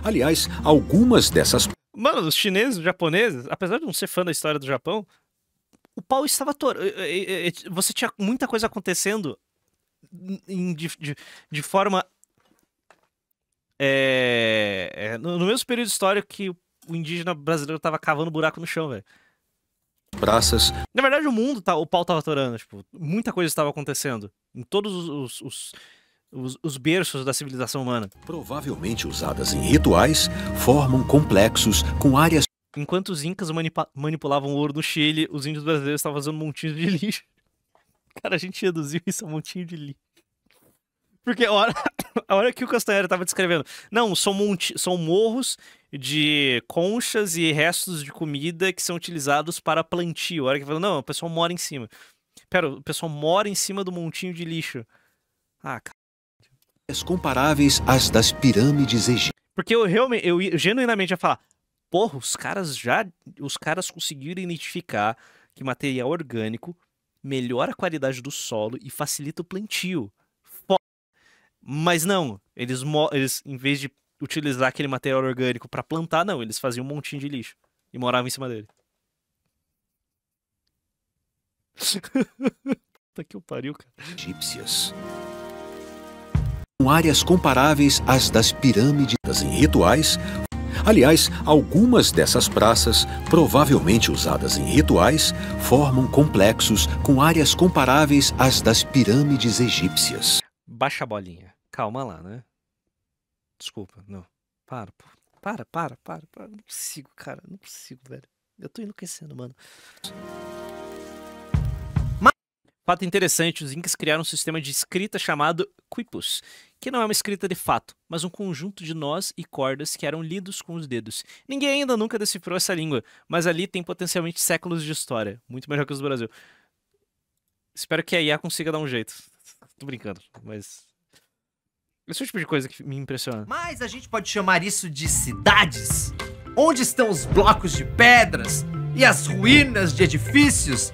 Aliás, algumas dessas... Mano, os chineses, os japoneses, apesar de não ser fã da história do Japão, o pau estava torto. Você tinha muita coisa acontecendo de forma... no mesmo período histórico que o indígena brasileiro tava cavando buraco no chão, velho. Praças. Na verdade, o pau tava atorando, tipo, muita coisa estava acontecendo em todos os berços da civilização humana. Provavelmente usadas em rituais, formam complexos com áreas... Enquanto os incas manipulavam ouro no Chile, os índios brasileiros estavam fazendo montinhos de lixo. Cara, a gente reduziu isso a um montinho de lixo. Porque a hora que o Castanheira tava descrevendo, não, são morros de conchas e restos de comida que são utilizados para plantio. A hora que falou, não, o pessoal mora em cima. Pera, o pessoal mora em cima do montinho de lixo. Ah, cara. Comparáveis às das pirâmides egípcias. Porque eu genuinamente ia falar, porra, os caras conseguiram identificar que material orgânico melhora a qualidade do solo e facilita o plantio. Mas não, eles em vez de utilizar aquele material orgânico pra plantar, não, eles faziam um montinho de lixo e moravam em cima dele. Puta que pariu, cara. Egípcias. Com áreas comparáveis às das pirâmides em rituais. Aliás, algumas dessas praças, provavelmente usadas em rituais, formam complexos com áreas comparáveis às das pirâmides egípcias. Baixa a bolinha. Calma lá, né? Desculpa, não. Para. Não consigo, cara. Não consigo, velho. Eu tô enlouquecendo, mano. Fato interessante, os incas criaram um sistema de escrita chamado quipus, que não é uma escrita de fato, mas um conjunto de nós e cordas que eram lidos com os dedos. Ninguém ainda nunca decifrou essa língua, mas ali tem potencialmente séculos de história. Muito melhor que os do Brasil. Espero que a IA consiga dar um jeito. Tô brincando, mas... esse é o tipo de coisa que me impressiona. Mas a gente pode chamar isso de cidades? Onde estão os blocos de pedras e as ruínas de edifícios?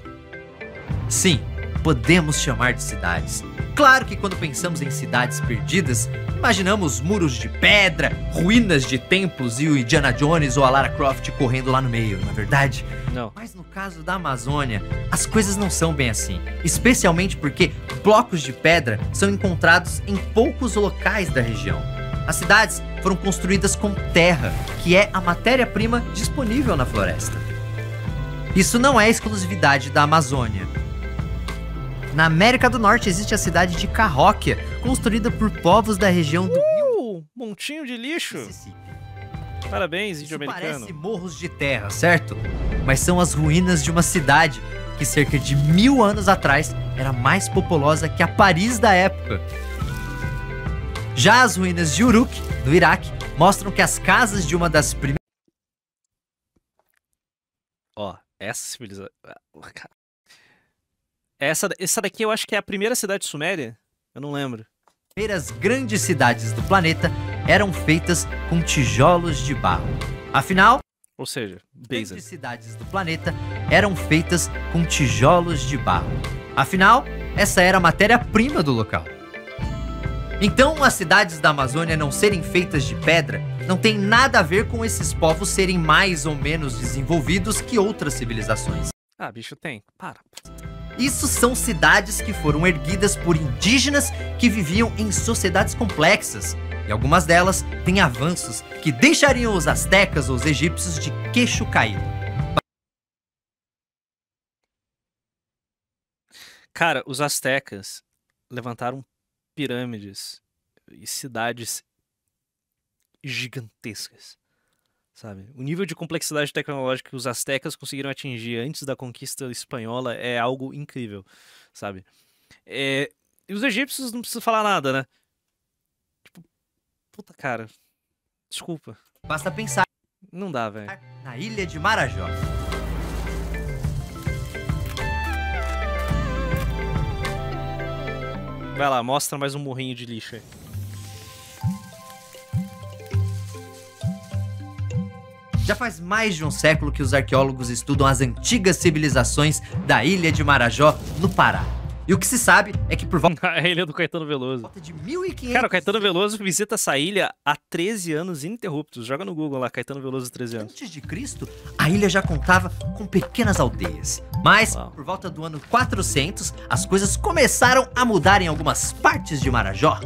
Sim, podemos chamar de cidades. Claro que quando pensamos em cidades perdidas, imaginamos muros de pedra, ruínas de templos e o Indiana Jones ou a Lara Croft correndo lá no meio, não é verdade? Não. Mas no caso da Amazônia, as coisas não são bem assim. Especialmente porque blocos de pedra são encontrados em poucos locais da região. As cidades foram construídas com terra, que é a matéria-prima disponível na floresta. Isso não é exclusividade da Amazônia. Na América do Norte existe a cidade de Cahokia, construída por povos da região do Rio. montinho de lixo. Mississippi. Parabéns, Isso índio-americano. parece morros de terra, certo? Mas são as ruínas de uma cidade que cerca de 1000 anos atrás era mais populosa que a Paris da época. Já as ruínas de Uruk, no Iraque, mostram que as casas de uma das primeiras Ó, essa civilização... Essa daqui eu acho que é a primeira cidade suméria. Eu não lembro. grandes cidades do planeta eram feitas com tijolos de barro. Afinal, Ou seja, grandes Beza. cidades do planeta eram feitas com tijolos de barro. Afinal, essa era a matéria-prima do local. Então, as cidades da Amazônia não serem feitas de pedra não tem nada a ver com esses povos serem mais ou menos desenvolvidos que outras civilizações. Ah, bicho, tem. Para. Isso são cidades que foram erguidas por indígenas que viviam em sociedades complexas. E algumas delas têm avanços que deixariam os astecas ou os egípcios de queixo caído. Cara, os astecas levantaram pirâmides e cidades gigantescas, sabe? O nível de complexidade tecnológica que os astecas conseguiram atingir antes da conquista espanhola é algo incrível, sabe? E os egípcios não precisa falar nada, né? Tipo, puta cara, desculpa. Basta pensar Não dá, velho. na ilha de Marajó. Vai lá, mostra mais um morrinho de lixo aí. Já faz mais de um século que os arqueólogos estudam as antigas civilizações da ilha de Marajó, no Pará. E o que se sabe é que por volta A ilha do Caetano Veloso. de 1500... Cara, o Caetano Veloso visita essa ilha há 13 anos ininterruptos. Joga no Google lá, Caetano Veloso 13 anos. Antes de Cristo, a ilha já contava com pequenas aldeias. Mas, Uau. por volta do ano 400, as coisas começaram a mudar em algumas partes de Marajó.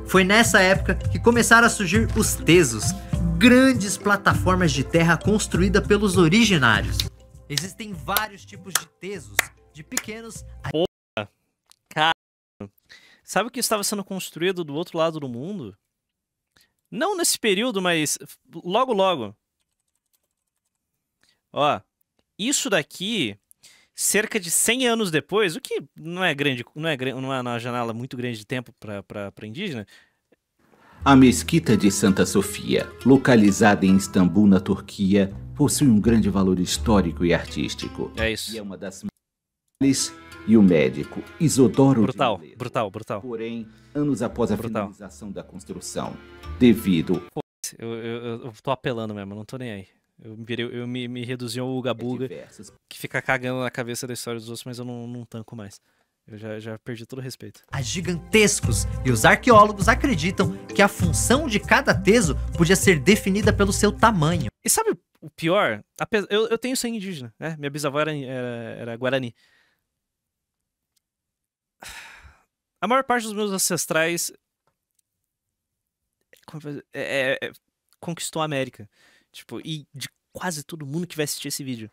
Foi nessa época que começaram a surgir os tesos, grandes plataformas de terra construídas pelos originários. Existem vários tipos de tesos, de pequenos a Sabe o que estava sendo construído do outro lado do mundo? Não nesse período, mas logo logo. Ó, isso daqui, cerca de 100 anos depois, o que não é grande, não é uma janela muito grande de tempo para indígena. A Mesquita de Santa Sofia, localizada em Istambul, na Turquia, possui um grande valor histórico e artístico. É isso. E é uma das maiores. E o médico Isodoro de Brutal, Moledo. brutal, brutal. Porém, anos após a Brutal. finalização da construção, devido Eu tô apelando mesmo, não tô nem aí. Eu me reduzi ao Uga a Buga, diversas que fica cagando na cabeça da história dos outros, mas eu não tanco mais. Eu já perdi todo o respeito. gigantescos, e os arqueólogos acreditam que a função de cada teso podia ser definida pelo seu tamanho. E sabe o pior? Eu tenho sangue indígena, né? Minha bisavó era Guarani. A maior parte dos meus ancestrais conquistou a América. Tipo, e de quase todo mundo que vai assistir esse vídeo.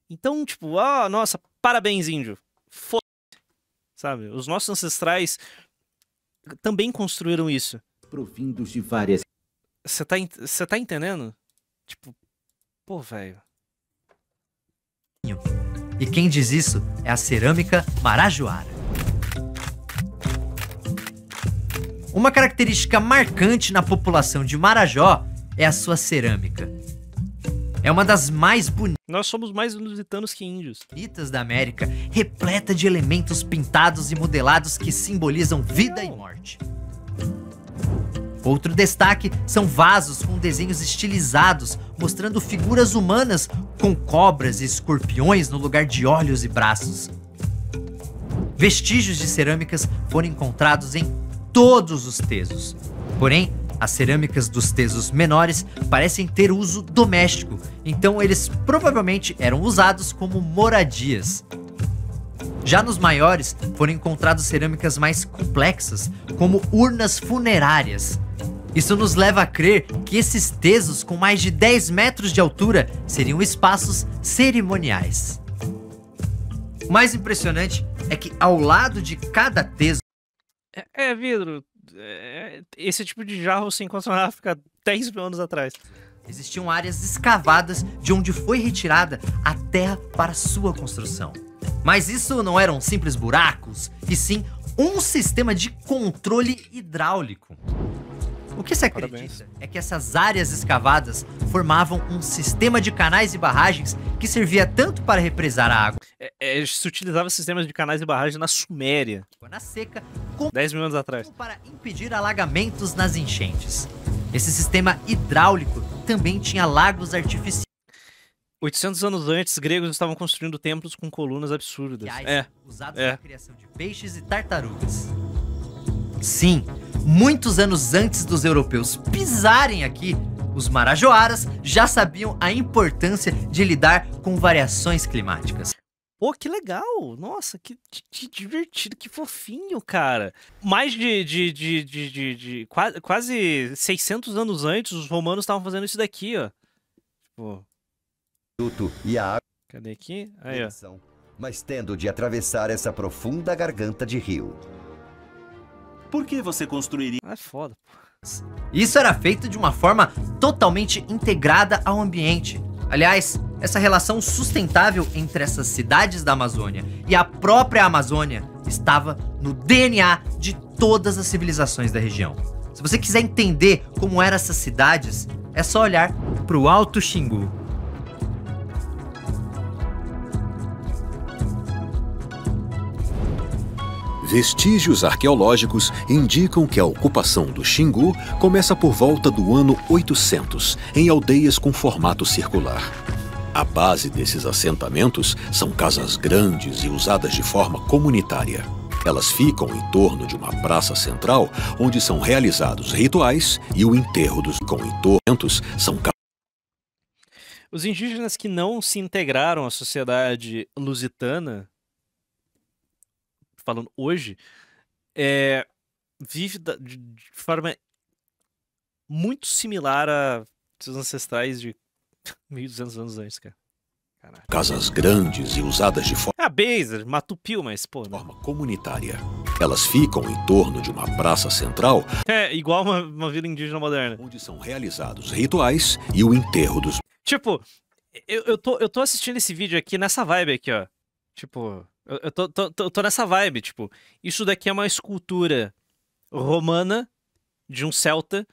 Então, tipo, nossa, parabéns, índio. Foda-se. Sabe? Os nossos ancestrais também construíram isso. provindos de várias Você tá entendendo? Tipo, pô, velho. E quem diz isso é a cerâmica marajoara. Uma característica marcante na população de Marajó é a sua cerâmica. É uma das mais Nós somos mais lusitanos que índios. bonitas da América, repleta de elementos pintados e modelados que simbolizam vida e morte. Outro destaque são vasos com desenhos estilizados, mostrando figuras humanas com cobras e escorpiões no lugar de olhos e braços. Vestígios de cerâmicas foram encontrados em todos os tesos. Porém, as cerâmicas dos tesos menores parecem ter uso doméstico, então eles provavelmente eram usados como moradias. Já nos maiores, foram encontradas cerâmicas mais complexas, como urnas funerárias. Isso nos leva a crer que esses tesos com mais de 10 metros de altura seriam espaços cerimoniais. O mais impressionante é que ao lado de cada teso, Vidro, esse tipo de jarro se encontra na África 10 mil anos atrás. Existiam áreas escavadas de onde foi retirada a terra para sua construção. Mas isso não eram simples buracos, e sim um sistema de controle hidráulico. O que se acredita é que essas áreas escavadas formavam um sistema de canais e barragens que servia tanto para represar a água se utilizava sistemas de canais e barragens na Suméria, na seca, como 10 mil anos atrás. para impedir alagamentos nas enchentes. Esse sistema hidráulico também tinha lagos artificiais 800 anos antes, gregos estavam construindo templos com colunas absurdas. usados na criação de peixes e tartarugas. Sim, muitos anos antes dos europeus pisarem aqui, os marajoaras já sabiam a importância de lidar com variações climáticas. Pô, que legal! Nossa, que divertido, que fofinho, cara. Mais quase 600 anos antes, os romanos estavam fazendo isso daqui, ó. Tipo... E a água. Cadê aqui? Aí, ó. Mas tendo de atravessar essa profunda garganta de rio. Por que você construiria? É foda. Isso era feito de uma forma totalmente integrada ao ambiente. Aliás, essa relação sustentável entre essas cidades da Amazônia e a própria Amazônia estava no DNA de todas as civilizações da região. Se você quiser entender como eram essas cidades, é só olhar para o Alto Xingu. Vestígios arqueológicos indicam que a ocupação do Xingu começa por volta do ano 800, em aldeias com formato circular. A base desses assentamentos são casas grandes e usadas de forma comunitária. Elas ficam em torno de uma praça central, onde são realizados rituais e o enterro dos entornos são... Os indígenas que não se integraram à sociedade lusitana, falando hoje, vive de forma muito similar a seus ancestrais de 1.200 anos antes, cara. Caraca. Casas grandes e usadas de forma... Baser, Matupil, mas pô... forma comunitária. Elas ficam em torno de uma praça central... igual uma vila indígena moderna. Onde são realizados rituais e o enterro dos... Tipo, eu tô assistindo esse vídeo aqui nessa vibe aqui, ó. Tipo... Eu tô nessa vibe, tipo, isso daqui é uma escultura romana de um celta,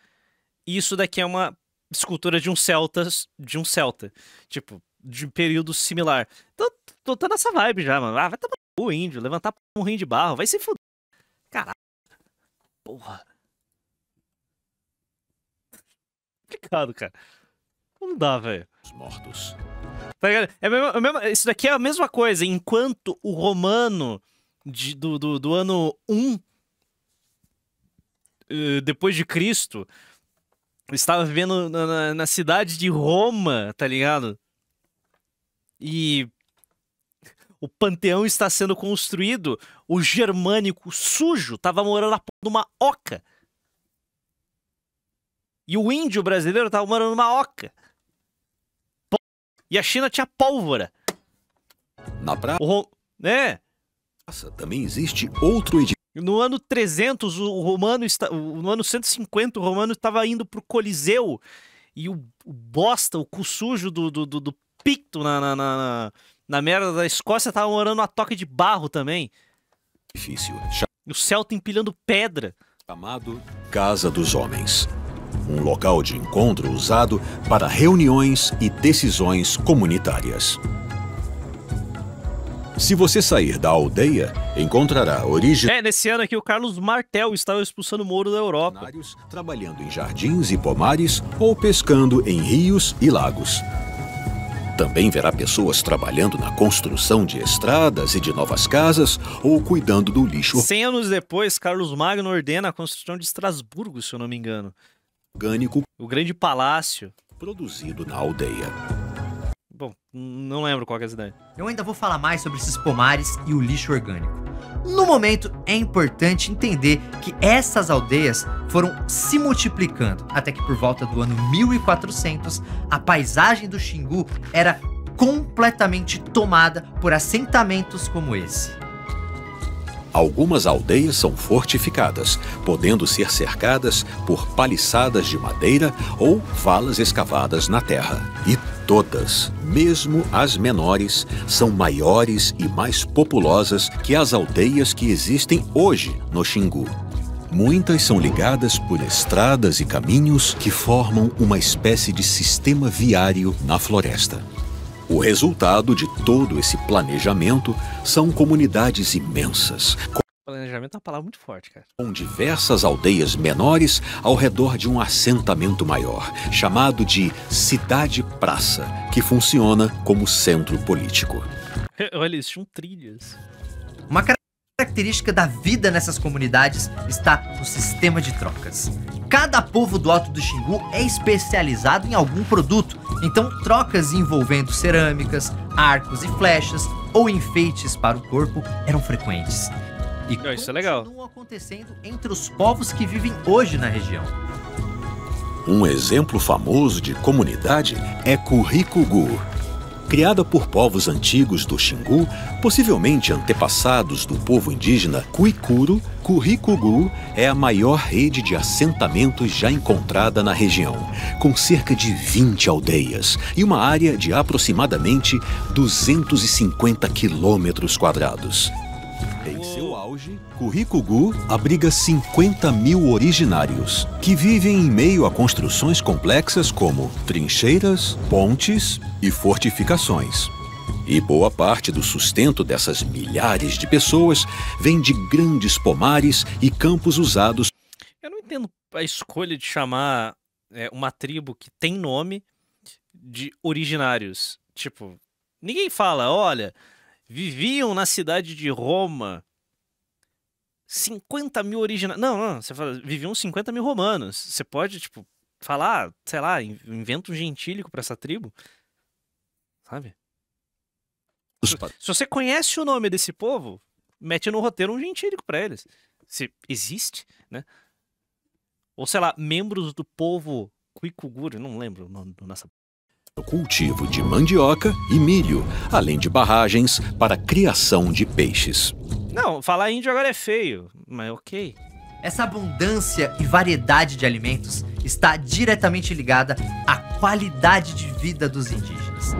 e isso daqui é uma escultura de um celta, tipo, de um período similar. Tô nessa vibe já, mano. Vai tomar o índio, levantar um rim de barro, vai se fuder. Caralho. Porra. Complicado, cara. Não dá, velho. Os mortos. Tá ligado? Isso daqui é a mesma coisa. Enquanto o romano do ano 1 depois de Cristo estava vivendo na cidade de Roma, tá ligado? E o panteão está sendo construído, o germânico sujo tava morando na porra de uma oca. E o índio brasileiro tava morando numa oca. E a China tinha pólvora. Na praça também existe outro edifício. No ano 300, no ano 150, o romano estava indo pro Coliseu. E o bosta, o cu sujo do Picto na merda da Escócia tava morando numa toca de barro também. Edifício. O celta empilhando pedra. Chamado Casa dos Homens. Um local de encontro usado para reuniões e decisões comunitárias. Se você sair da aldeia, encontrará origem... nesse ano aqui o Carlos Martel estava expulsando o Moro da Europa. Trabalhando em jardins e pomares ou pescando em rios e lagos. Também verá pessoas trabalhando na construção de estradas e de novas casas ou cuidando do lixo. 100 anos depois, Carlos Magno ordena a construção de Estrasburgo, se eu não me engano. Orgânico. O grande palácio. Produzido na aldeia. Bom, não lembro qual que é a cidade. Eu ainda vou falar mais sobre esses pomares e o lixo orgânico. No momento, é importante entender que essas aldeias foram se multiplicando, até que por volta do ano 1400, a paisagem do Xingu era completamente tomada por assentamentos como esse. Algumas aldeias são fortificadas, podendo ser cercadas por paliçadas de madeira ou valas escavadas na terra. E todas, mesmo as menores, são maiores e mais populosas que as aldeias que existem hoje no Xingu. Muitas são ligadas por estradas e caminhos que formam uma espécie de sistema viário na floresta. O resultado de todo esse planejamento são comunidades imensas, Planejamento é uma palavra muito forte, cara. com diversas aldeias menores ao redor de um assentamento maior, chamado de cidade-praça, que funciona como centro político. Olha, eles tinham trilhas. Uma característica da vida nessas comunidades está no sistema de trocas. Cada povo do Alto do Xingu é especializado em algum produto, então trocas envolvendo cerâmicas, arcos e flechas ou enfeites para o corpo eram frequentes. E Isso é legal. continuam acontecendo entre os povos que vivem hoje na região. Um exemplo famoso de comunidade é Curricugu. Criada por povos antigos do Xingu, possivelmente antepassados do povo indígena Cuicuro, Curricugu é a maior rede de assentamentos já encontrada na região, com cerca de 20 aldeias e uma área de aproximadamente 250 quilômetros quadrados. Em seu auge, Curricugu abriga 50 mil originários, que vivem em meio a construções complexas como trincheiras, pontes e fortificações. E boa parte do sustento dessas milhares de pessoas vem de grandes pomares e campos usados. Eu não entendo a escolha de chamar uma tribo que tem nome de originários. Tipo, ninguém fala, olha, viviam na cidade de Roma 50 mil originários. Não, você fala, viviam 50 mil romanos. Você pode, tipo, falar, sei lá, inventa um gentílico pra essa tribo. Sabe? Se você conhece o nome desse povo, mete no roteiro um gentílico pra eles. Se existe, né? Ou, sei lá, membros do povo Cuicuguro, não lembro o nome dessa. O cultivo de mandioca e milho, além de barragens para a criação de peixes. Não, falar índio agora é feio, mas ok. Essa abundância e variedade de alimentos está diretamente ligada à qualidade de vida dos indígenas.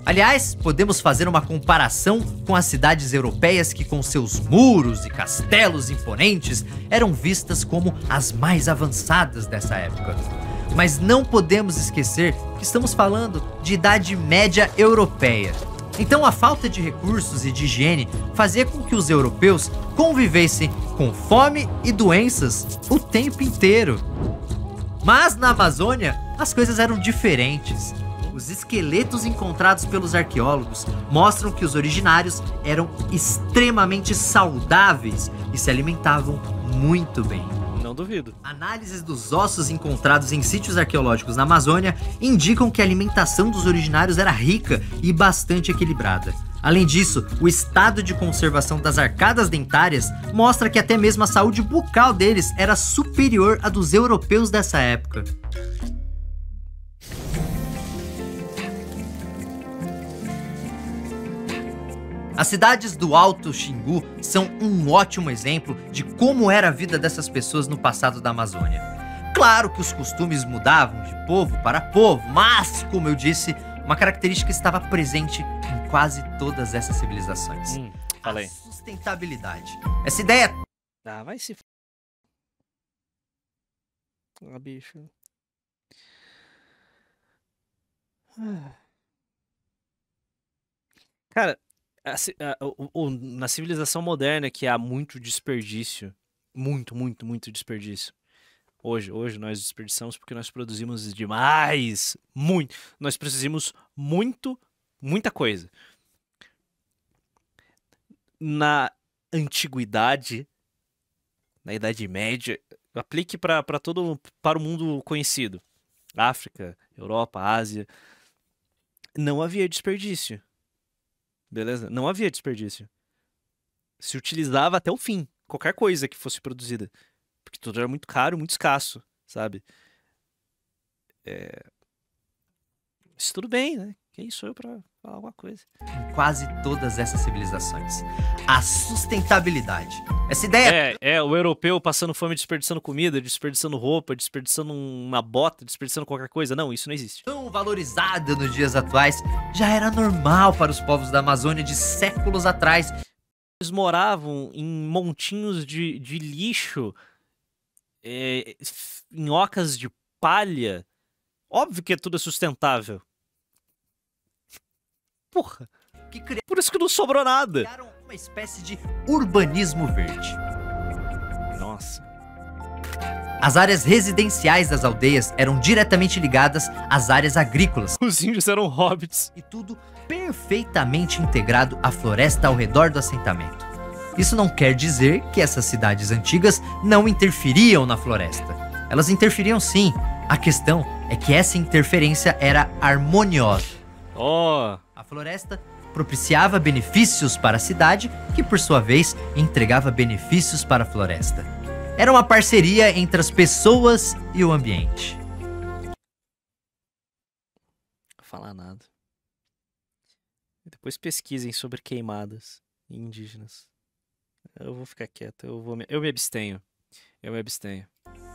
Aliás, podemos fazer uma comparação com as cidades europeias que, com seus muros e castelos imponentes, eram vistas como as mais avançadas dessa época. Mas não podemos esquecer que estamos falando de Idade Média Europeia. Então a falta de recursos e de higiene fazia com que os europeus convivessem com fome e doenças o tempo inteiro. Mas na Amazônia, as coisas eram diferentes. Os esqueletos encontrados pelos arqueólogos mostram que os originários eram extremamente saudáveis e se alimentavam muito bem. Não duvido. Análises dos ossos encontrados em sítios arqueológicos na Amazônia indicam que a alimentação dos originários era rica e bastante equilibrada. Além disso, o estado de conservação das arcadas dentárias mostra que até mesmo a saúde bucal deles era superior à dos europeus dessa época. As cidades do Alto Xingu são um ótimo exemplo de como era a vida dessas pessoas no passado da Amazônia. Claro que os costumes mudavam de povo para povo, mas, como eu disse, uma característica estava presente em quase todas essas civilizações. Falei. A sustentabilidade. Essa ideia... Ah, vai se... Ah, bicho. Cara... na civilização moderna que há muito desperdício, muito desperdício. Hoje nós desperdiçamos porque nós produzimos demais, muito. Nós precisamos muita coisa. Na antiguidade, na Idade Média, aplique para o mundo conhecido. África, Europa, Ásia, não havia desperdício. Beleza? Não havia desperdício. Se utilizava até o fim. Qualquer coisa que fosse produzida. Porque tudo era muito caro, muito escasso, sabe? Isso tudo bem, né? Quem sou eu pra falar alguma coisa? Em quase todas essas civilizações. A sustentabilidade. Essa ideia... O europeu passando fome, desperdiçando comida, desperdiçando roupa, desperdiçando uma bota, desperdiçando qualquer coisa. Não, isso não existe. Tão valorizada nos dias atuais, já era normal para os povos da Amazônia de séculos atrás. Eles moravam em montinhos de lixo, em ocas de palha. Óbvio que tudo é sustentável. Porra. Por isso que não sobrou nada. Criaram uma espécie de urbanismo verde. Nossa. As áreas residenciais das aldeias eram diretamente ligadas às áreas agrícolas. Os índios eram hobbits. E tudo perfeitamente integrado à floresta ao redor do assentamento. Isso não quer dizer que essas cidades antigas não interferiam na floresta. Elas interferiam sim. A questão é que essa interferência era harmoniosa. A floresta propiciava benefícios para a cidade, que por sua vez entregava benefícios para a floresta. Era uma parceria entre as pessoas e o ambiente. Não vou falar nada. Depois pesquisem sobre queimadas indígenas. Eu vou ficar quieto, eu me abstenho. Eu me abstenho.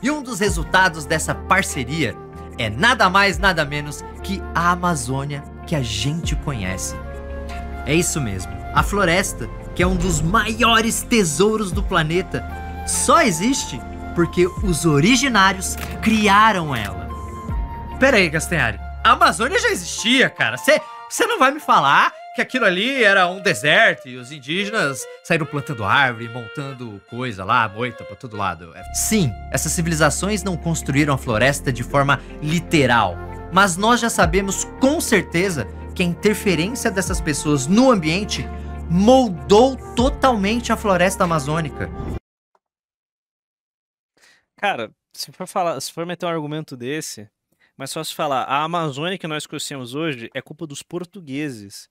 E um dos resultados dessa parceria é nada mais, nada menos que a Amazônia que a gente conhece. É isso mesmo. A floresta, que é um dos maiores tesouros do planeta, só existe porque os originários criaram ela. Pera aí, Castanhari. A Amazônia já existia, cara. Você não vai me falar que aquilo ali era um deserto e os indígenas saíram plantando árvore, montando coisa lá, moita pra todo lado. Sim, essas civilizações não construíram a floresta de forma literal, mas nós já sabemos com certeza que a interferência dessas pessoas no ambiente moldou totalmente a floresta amazônica. Cara, se for meter um argumento desse, mas só se falar, a Amazônia que nós conhecemos hoje é culpa dos portugueses.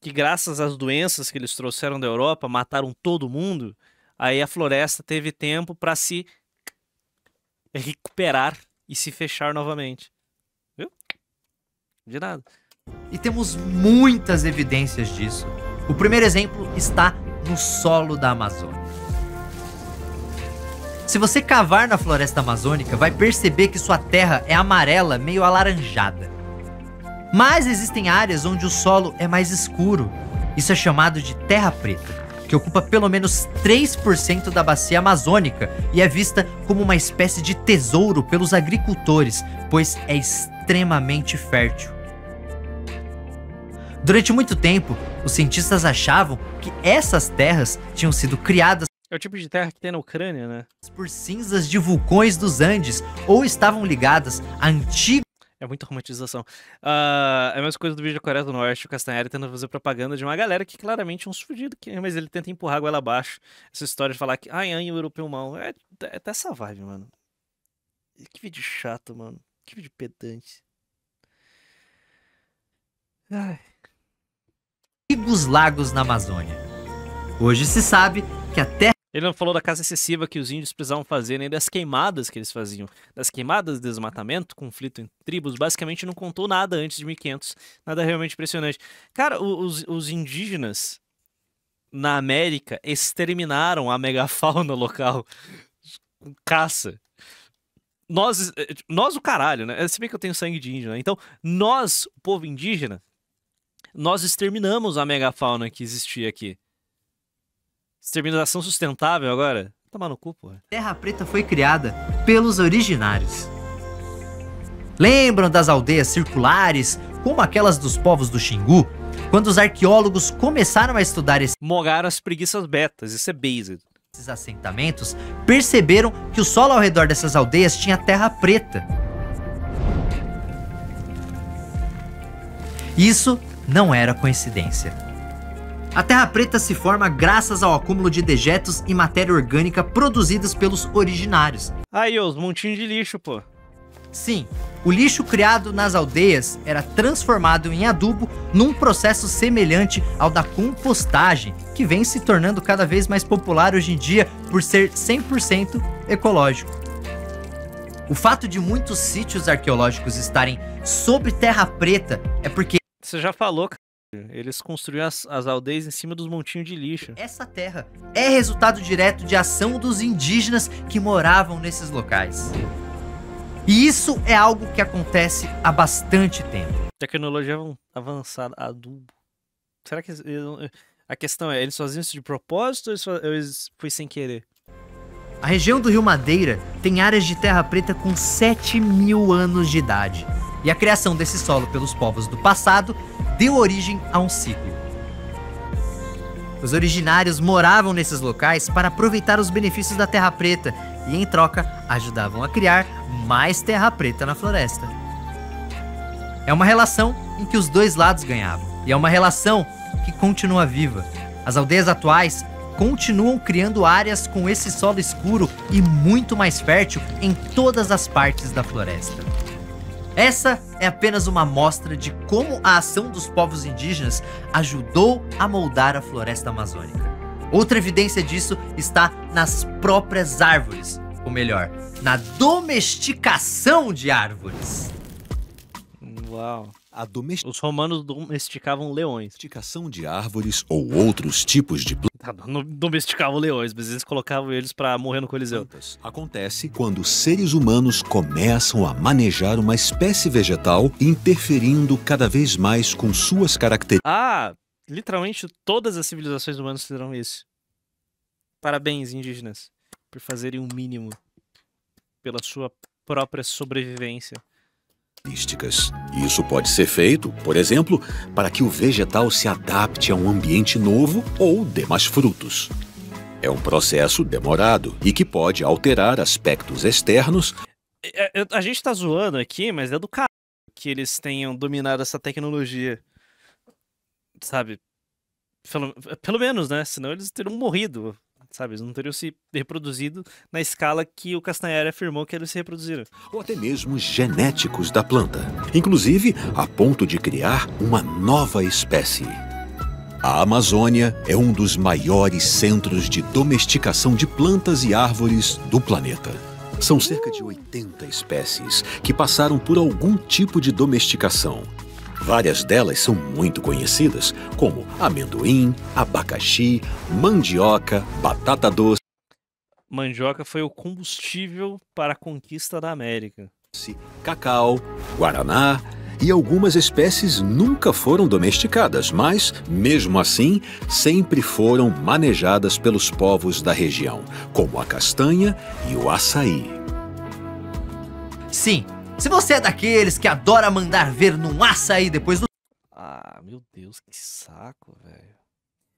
Que graças às doenças que eles trouxeram da Europa, mataram todo mundo, aí a floresta teve tempo para se recuperar e se fechar novamente. Viu? De nada. E temos muitas evidências disso. O primeiro exemplo está no solo da Amazônia. Se você cavar na floresta amazônica, vai perceber que sua terra é amarela, meio alaranjada. Mas existem áreas onde o solo é mais escuro. Isso é chamado de terra preta, que ocupa pelo menos 3% da bacia amazônica e é vista como uma espécie de tesouro pelos agricultores, pois é extremamente fértil. Durante muito tempo, os cientistas achavam que essas terras tinham sido criadas É o tipo de terra que tem na Ucrânia, né? por cinzas de vulcões dos Andes ou estavam ligadas a antigos. É muita romantização. É a mesma coisa do vídeo da Coreia do Norte, o Castanhari tentando fazer propaganda de uma galera que claramente é uns fudidos, mas ele tenta empurrar a goela abaixo. Essa história de falar que, o europeu mal. É dessa vibe, mano. Que vídeo chato, mano. Que vídeo pedante. Ai. Antigos lagos na Amazônia. Hoje se sabe que a terra... Ele não falou da caça excessiva que os índios precisavam fazer, nem das queimadas que eles faziam. Das queimadas, desmatamento, conflito entre tribos, basicamente não contou nada antes de 1500. Nada realmente impressionante. Cara, os indígenas na América exterminaram a megafauna local. Caça. Nós o caralho, né? Se bem que eu tenho sangue de índio, né? Então, nós, o povo indígena, nós exterminamos a megafauna que existia aqui. Exterminação sustentável agora? Toma no cu, porra. Terra Preta foi criada pelos originários. Lembram das aldeias circulares, como aquelas dos povos do Xingu? Quando os arqueólogos começaram a estudar Mogaram as preguiças betas, isso é based. esses assentamentos, perceberam que o solo ao redor dessas aldeias tinha terra preta. Isso não era coincidência. A terra preta se forma graças ao acúmulo de dejetos e matéria orgânica produzidos pelos originários. Aí, os montinhos de lixo, pô. Sim, o lixo criado nas aldeias era transformado em adubo num processo semelhante ao da compostagem, que vem se tornando cada vez mais popular hoje em dia por ser 100% ecológico. O fato de muitos sítios arqueológicos estarem sobre terra preta é porque Você já falou, cara. Eles construíram as aldeias em cima dos montinhos de lixo. essa terra é resultado direto de ação dos indígenas que moravam nesses locais. E isso é algo que acontece há bastante tempo. Tecnologia avançada, adubo. Será que a questão é, eles faziam isso de propósito ou eles foi sem querer? A região do Rio Madeira tem áreas de terra preta com 7.000 anos de idade. E a criação desse solo pelos povos do passado deu origem a um ciclo. Os originários moravam nesses locais para aproveitar os benefícios da terra preta e, em troca, ajudavam a criar mais terra preta na floresta. É uma relação em que os dois lados ganhavam. E é uma relação que continua viva. As aldeias atuais continuam criando áreas com esse solo escuro e muito mais fértil em todas as partes da floresta. Essa é apenas uma amostra de como a ação dos povos indígenas ajudou a moldar a floresta amazônica. Outra evidência disso está nas próprias árvores, ou melhor, na domesticação de árvores. Uau. A Os romanos domesticavam leões. domesticação de árvores ou outros tipos de Não domesticavam leões, mas eles colocavam eles pra morrer no Coliseu. plantas acontece quando seres humanos começam a manejar uma espécie vegetal, interferindo cada vez mais com suas características. Ah, literalmente todas as civilizações humanas fizeram isso. Parabéns, indígenas, por fazerem o mínimo pela sua própria sobrevivência. Isso pode ser feito, por exemplo, para que o vegetal se adapte a um ambiente novo ou dê mais frutos. É um processo demorado e que pode alterar aspectos externos. A gente tá zoando aqui, mas é do caralho que eles tenham dominado essa tecnologia. Sabe? Pelo menos, né? Senão eles teriam morrido. Sabe? Eles não teriam se reproduzido na escala que o Castanhari afirmou que eles se reproduziram. Ou até mesmo genéticos da planta, inclusive a ponto de criar uma nova espécie. A Amazônia é um dos maiores centros de domesticação de plantas e árvores do planeta. São cerca de 80 espécies que passaram por algum tipo de domesticação. Várias delas são muito conhecidas, como amendoim, abacaxi, mandioca, batata doce, Mandioca foi o combustível para a conquista da América. cacau, guaraná, e algumas espécies nunca foram domesticadas, mas, mesmo assim, sempre foram manejadas pelos povos da região, como a castanha e o açaí. Sim, se você é daqueles que adora mandar ver num açaí depois do Ah, meu Deus, que saco, velho.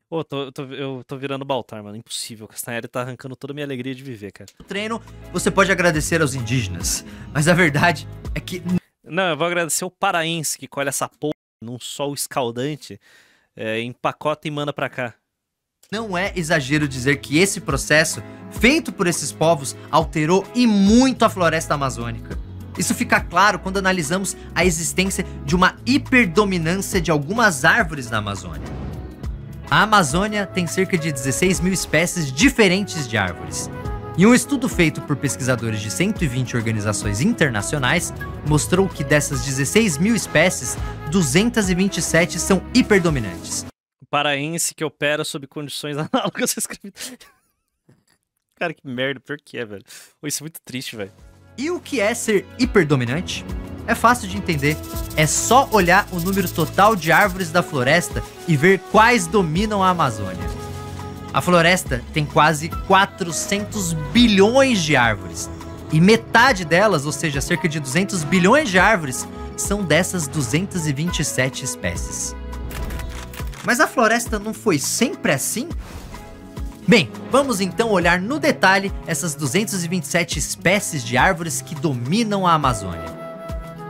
Ô, eu tô virando Baltar, mano. Impossível. O Castanhari tá arrancando toda a minha alegria de viver, cara. treino, você pode agradecer aos indígenas. Mas a verdade é que Não, eu vou agradecer o paraense que colhe essa porra num sol escaldante, empacota e manda pra cá. não é exagero dizer que esse processo, feito por esses povos, alterou e muito a floresta amazônica. Isso fica claro quando analisamos a existência de uma hiperdominância de algumas árvores na Amazônia. A Amazônia tem cerca de 16.000 espécies diferentes de árvores. E um estudo feito por pesquisadores de 120 organizações internacionais mostrou que dessas 16.000 espécies, 227 são hiperdominantes. O paraense que opera sob condições análogas à escravidão. Cara, que merda, pior que é, velho. Pô, isso é muito triste, velho. E o que é ser hiperdominante? É fácil de entender. É só olhar o número total de árvores da floresta e ver quais dominam a Amazônia. A floresta tem quase 400 bilhões de árvores. E metade delas, ou seja, cerca de 200 bilhões de árvores, são dessas 227 espécies. Mas a floresta não foi sempre assim? Bem, vamos então olhar no detalhe essas 227 espécies de árvores que dominam a Amazônia.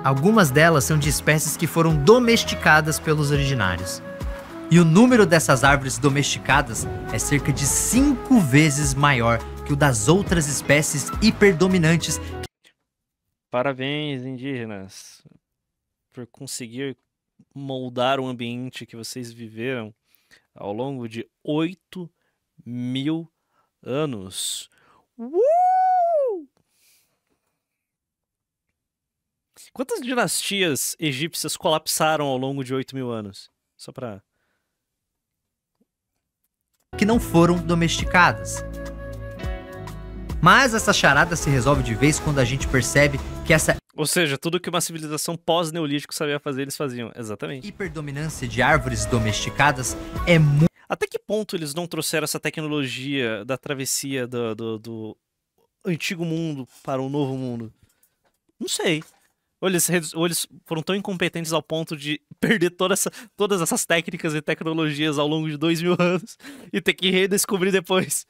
Algumas delas são de espécies que foram domesticadas pelos originários. E o número dessas árvores domesticadas é cerca de 5 vezes maior que o das outras espécies hiperdominantes. Parabéns, indígenas, por conseguir moldar o ambiente que vocês viveram ao longo de 8.000 anos. Quantas dinastias egípcias colapsaram ao longo de 8.000 anos? Só pra... que não foram domesticadas. Mas essa charada se resolve de vez quando a gente percebe que essa Ou seja, tudo que uma civilização pós-neolítico sabia fazer, eles faziam. Exatamente. hiperdominância de árvores domesticadas é muito Até que ponto eles não trouxeram essa tecnologia da travessia do antigo mundo para o novo mundo? Não sei. Ou eles foram tão incompetentes ao ponto de perder todas essas técnicas e tecnologias ao longo de 2.000 anos e ter que redescobrir depois.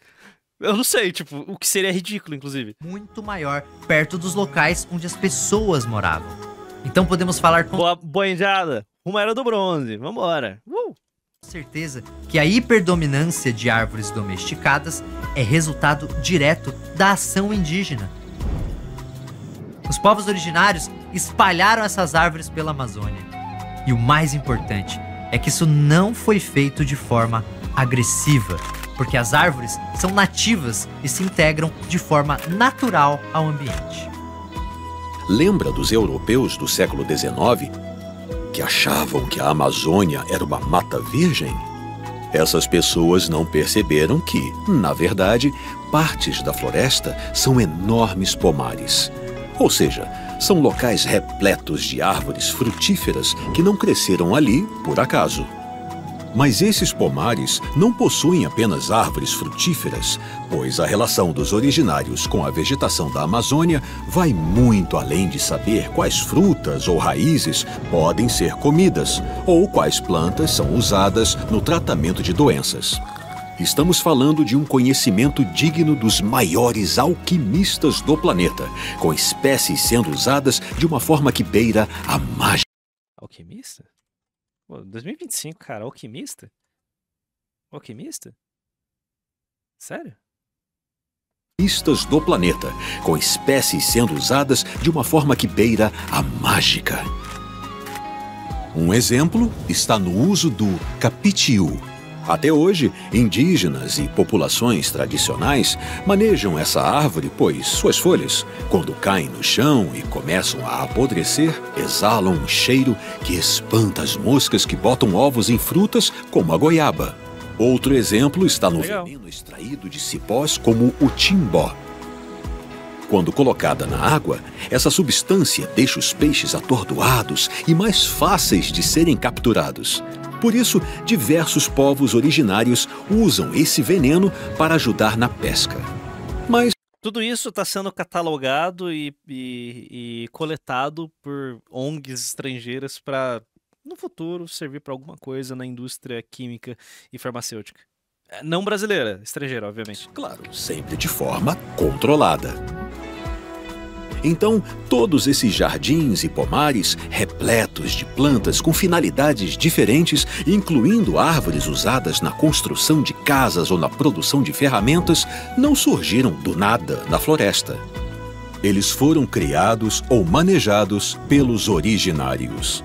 Eu não sei, tipo, o que seria ridículo, inclusive. muito maior perto dos locais onde as pessoas moravam. Então podemos falar com Boa indiada, uma era do bronze, vambora. certeza que a hiperdominância de árvores domesticadas é resultado direto da ação indígena. Os povos originários espalharam essas árvores pela Amazônia. E o mais importante é que isso não foi feito de forma agressiva, porque as árvores são nativas e se integram de forma natural ao ambiente. Lembra dos europeus do século XIX que achavam que a Amazônia era uma mata virgem? Essas pessoas não perceberam que, na verdade, partes da floresta são enormes pomares. Ou seja, são locais repletos de árvores frutíferas que não cresceram ali por acaso. Mas esses pomares não possuem apenas árvores frutíferas, pois a relação dos originários com a vegetação da Amazônia vai muito além de saber quais frutas ou raízes podem ser comidas ou quais plantas são usadas no tratamento de doenças. Estamos falando de um conhecimento digno dos maiores alquimistas do planeta, com espécies sendo usadas de uma forma que beira a mágica. Alquimista? Pô, 2025, cara, alquimista? Alquimista? Sério? Do planeta, com espécies sendo usadas de uma forma que beira a mágica. Um exemplo está no uso do capitiu. Até hoje, indígenas e populações tradicionais manejam essa árvore, pois suas folhas, quando caem no chão e começam a apodrecer, exalam um cheiro que espanta as moscas que botam ovos em frutas como a goiaba. Outro exemplo está no veneno extraído de cipós como o timbó. Quando colocada na água, essa substância deixa os peixes atordoados e mais fáceis de serem capturados. Por isso, diversos povos originários usam esse veneno para ajudar na pesca. Mas tudo isso está sendo catalogado e coletado por ONGs estrangeiras para, no futuro, servir para alguma coisa na indústria química e farmacêutica. Não brasileira, estrangeira, obviamente. Claro, sempre de forma controlada. Então, todos esses jardins e pomares, repletos de plantas com finalidades diferentes, incluindo árvores usadas na construção de casas ou na produção de ferramentas, não surgiram do nada na floresta. Eles foram criados ou manejados pelos originários.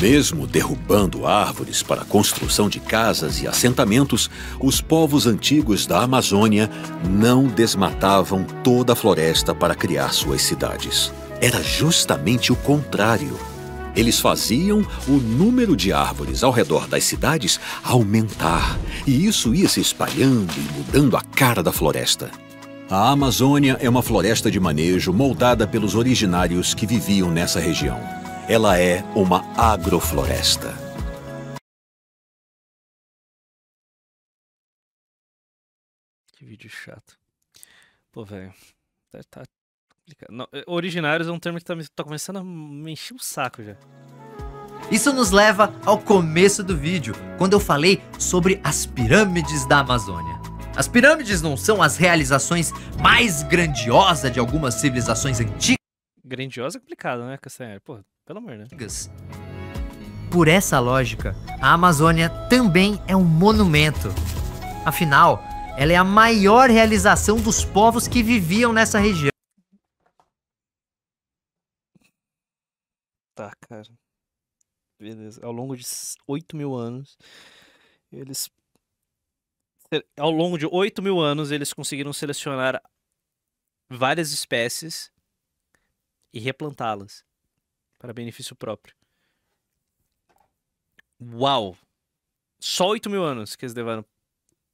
Mesmo derrubando árvores para a construção de casas e assentamentos, os povos antigos da Amazônia não desmatavam toda a floresta para criar suas cidades. Era justamente o contrário. Eles faziam o número de árvores ao redor das cidades aumentar, e isso ia se espalhando e mudando a cara da floresta. A Amazônia é uma floresta de manejo moldada pelos originários que viviam nessa região. Ela é uma agrofloresta. Que vídeo chato. Pô, velho. Tá complicado. Não, originários é um termo que tá começando a me encher o saco já. Isso nos leva ao começo do vídeo, quando eu falei sobre as pirâmides da Amazônia. As pirâmides não são as realizações mais grandiosas de algumas civilizações antigas? Grandiosa é complicado, né, Castanheira? Pô, pelo amor, né? Por essa lógica, a Amazônia também é um monumento. Afinal, ela é a maior realização dos povos que viviam nessa região. Tá, cara. Beleza. Ao longo de 8.000 anos, Ao longo de 8.000 anos, eles conseguiram selecionar várias espécies e replantá-las. para benefício próprio. Uau! Só 8 mil anos que eles levaram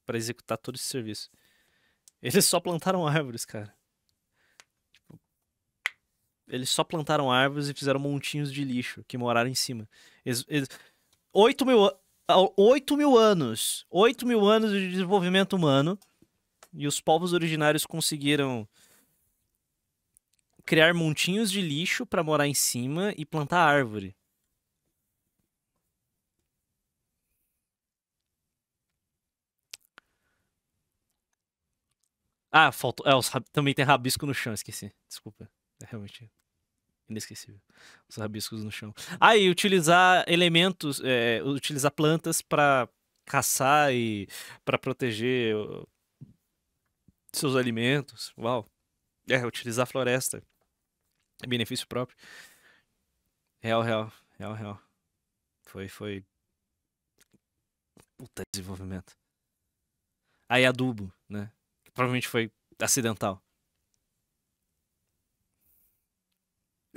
para executar todo esse serviço. Eles só plantaram árvores, cara. Tipo, eles só plantaram árvores e fizeram montinhos de lixo que moraram em cima. 8 mil anos. 8 mil anos de desenvolvimento humano. E os povos originários conseguiram criar montinhos de lixo para morar em cima e plantar árvore. Ah, faltou. Também tem rabisco no chão, esqueci. Desculpa. É realmente inesquecível. Os rabiscos no chão. Ah, e utilizar elementos, utilizar plantas para caçar e para proteger seus alimentos. Uau. Utilizar a floresta. É benefício próprio. Real. Foi. Puta desenvolvimento. Aí adubo, né? Que provavelmente foi acidental.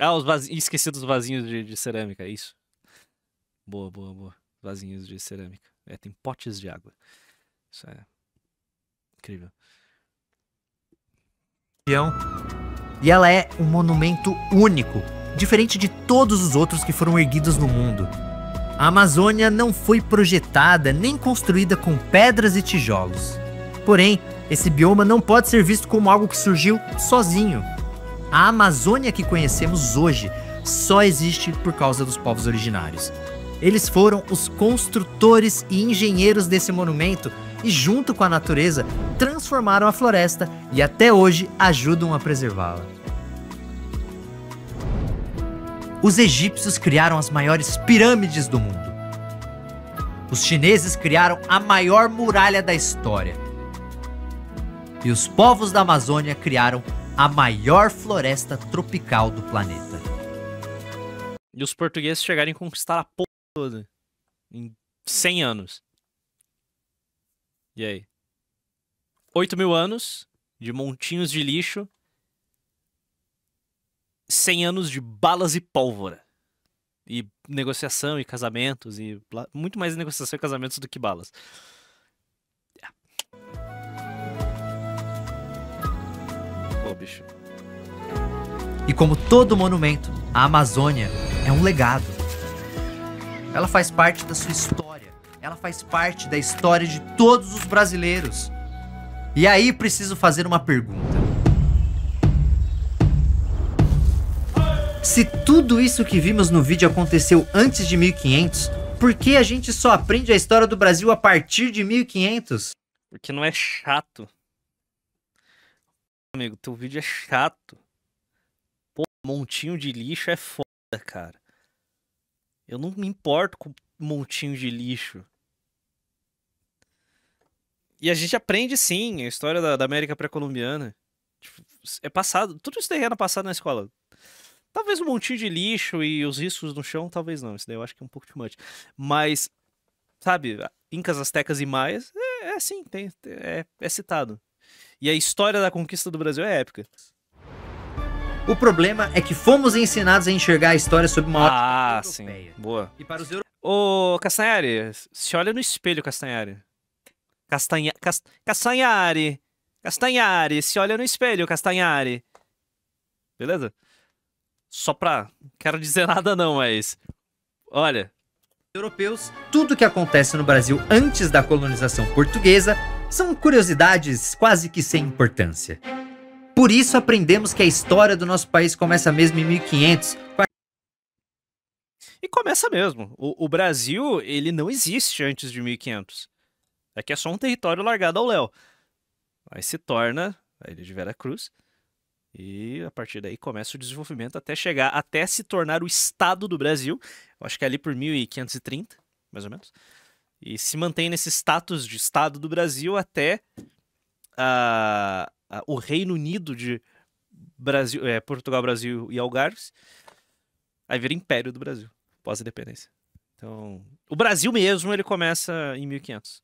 Ah, esqueci dos vasinhos de cerâmica, é isso. Boa. Vasinhos de cerâmica. Tem potes de água. Isso é incrível. E ela é um monumento único, diferente de todos os outros que foram erguidos no mundo. A Amazônia não foi projetada nem construída com pedras e tijolos. Porém, esse bioma não pode ser visto como algo que surgiu sozinho. A Amazônia que conhecemos hoje só existe por causa dos povos originários. Eles foram os construtores e engenheiros desse monumento e, junto com a natureza, transformaram a floresta e até hoje ajudam a preservá-la. Os egípcios criaram as maiores pirâmides do mundo. Os chineses criaram a maior muralha da história. E os povos da Amazônia criaram a maior floresta tropical do planeta. E os portugueses chegaram a conquistar a porra toda em 100 anos. E aí? 8 mil anos de montinhos de lixo, 100 anos de balas e pólvora. E negociação e casamentos, e muito mais negociação e casamentos do que balas. Pô, bicho. E como todo monumento, a Amazônia é um legado. Ela faz parte da sua história. Ela faz parte da história de todos os brasileiros. E aí preciso fazer uma pergunta. Se tudo isso que vimos no vídeo aconteceu antes de 1500, por que a gente só aprende a história do Brasil a partir de 1500? Porque não é chato. Amigo, teu vídeo é chato. Pô, montinho de lixo é foda, cara. Eu não me importo com montinho de lixo. E a gente aprende, sim, a história da América pré-colombiana. Tipo, é passado. Tudo isso daí era passado na escola. Talvez um montinho de lixo e os riscos no chão, talvez não. Isso daí eu acho que é um pouco too much. Mas, sabe, Incas, Astecas e Maias, sim, é citado. E a história da conquista do Brasil é épica. O problema é que fomos ensinados a enxergar a história sob uma ótica europeia. Sim, boa. E para os europeus... Ô, Castanhari, se olha no espelho, Castanhari. Castanhari, se olha no espelho, Castanhari. Beleza? Só pra... Quero dizer nada não, mas... Olha... Europeus, tudo que acontece no Brasil antes da colonização portuguesa são curiosidades quase que sem importância. Por isso aprendemos que a história do nosso país começa mesmo em 1500. E começa mesmo. O Brasil, ele não existe antes de 1500. Aqui é só um território largado ao léu. Aí se torna a Ilha de Veracruz. E a partir daí começa o desenvolvimento até se tornar o Estado do Brasil. Eu acho que é ali por 1530, mais ou menos. E se mantém nesse status de Estado do Brasil até o Reino Unido de Brasil, Portugal, Brasil e Algarves. Aí vira Império do Brasil, pós-independência. Então, o Brasil mesmo, ele começa em 1500.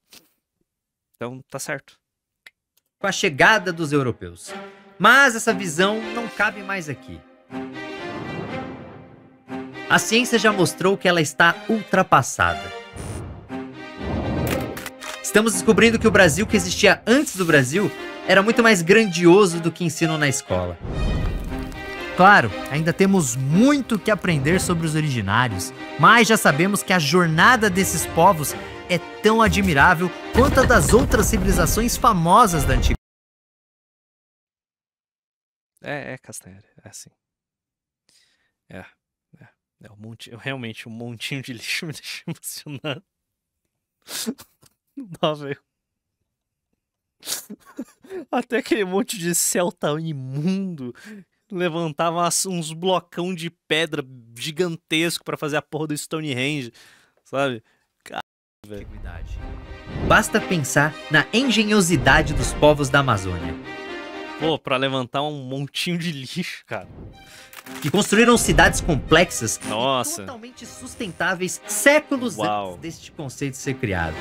Então, tá certo. Com a chegada dos europeus. Mas essa visão não cabe mais aqui. A ciência já mostrou que ela está ultrapassada. Estamos descobrindo que o Brasil que existia antes do Brasil era muito mais grandioso do que ensinam na escola. Claro, ainda temos muito que aprender sobre os originários, mas já sabemos que a jornada desses povos é tão admirável quanto a das outras civilizações famosas da antiguidade. Castanheira, é assim. Realmente, um montinho de lixo me deixa emocionado. Não dá, velho. Até aquele monte de celta imundo levantava uns blocão de pedra gigantesco pra fazer a porra do Stonehenge, sabe? Caralho, velho. Basta pensar na engenhosidade dos povos da Amazônia. Pô, pra levantar um montinho de lixo, cara. Que construíram cidades complexas Nossa. e totalmente sustentáveis séculos Uau. antes deste conceito ser criado.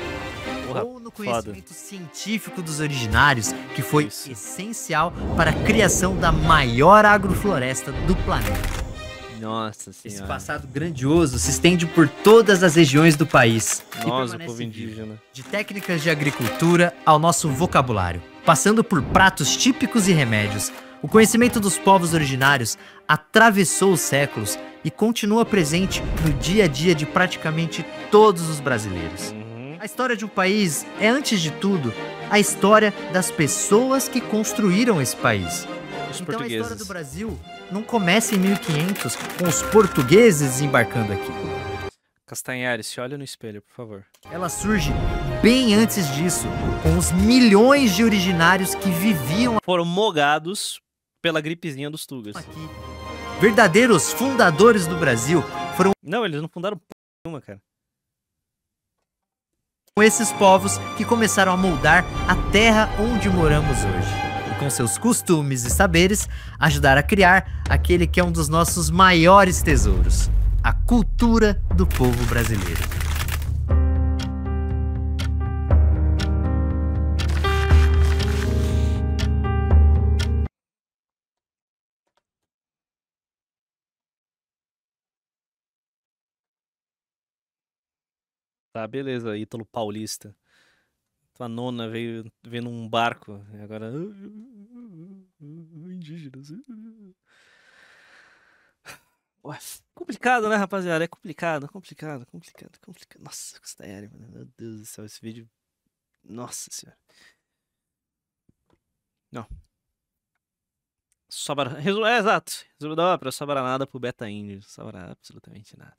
Porra, Ou no conhecimento científico dos originários, que foi essencial para a criação da maior agrofloresta do planeta. Nossa Esse senhora. passado grandioso se estende por todas as regiões do país. e Nossa, o permanece povo vivo. indígena. De técnicas de agricultura ao nosso vocabulário, passando por pratos típicos e remédios, o conhecimento dos povos originários atravessou os séculos e continua presente no dia a dia de praticamente todos os brasileiros. A história de um país é, antes de tudo, a história das pessoas que construíram esse país. Os Então a portugueses. história do Brasil não começa em 1500 com os portugueses desembarcando aqui. Castanhari, se olha no espelho, por favor. Ela surge bem antes disso, com os milhões de originários que viviam Foram mogados pela gripezinha dos Tugas. aqui. Verdadeiros fundadores do Brasil foram Não, eles não fundaram porra nenhuma, cara. esses povos que começaram a moldar a terra onde moramos hoje. E com seus costumes e saberes, ajudar a criar aquele que é um dos nossos maiores tesouros, a cultura do povo brasileiro. Tá, beleza, Ítalo Paulista. Tua nona veio num barco, e agora... Indígenas. Ué, complicado, né, rapaziada? É complicado. Nossa, Castanhari, mano. Meu Deus do céu, esse vídeo... Nossa senhora. Não. Sobra... exato. Resumo da ópera, sobra nada pro Beta Índio. Sobra absolutamente nada.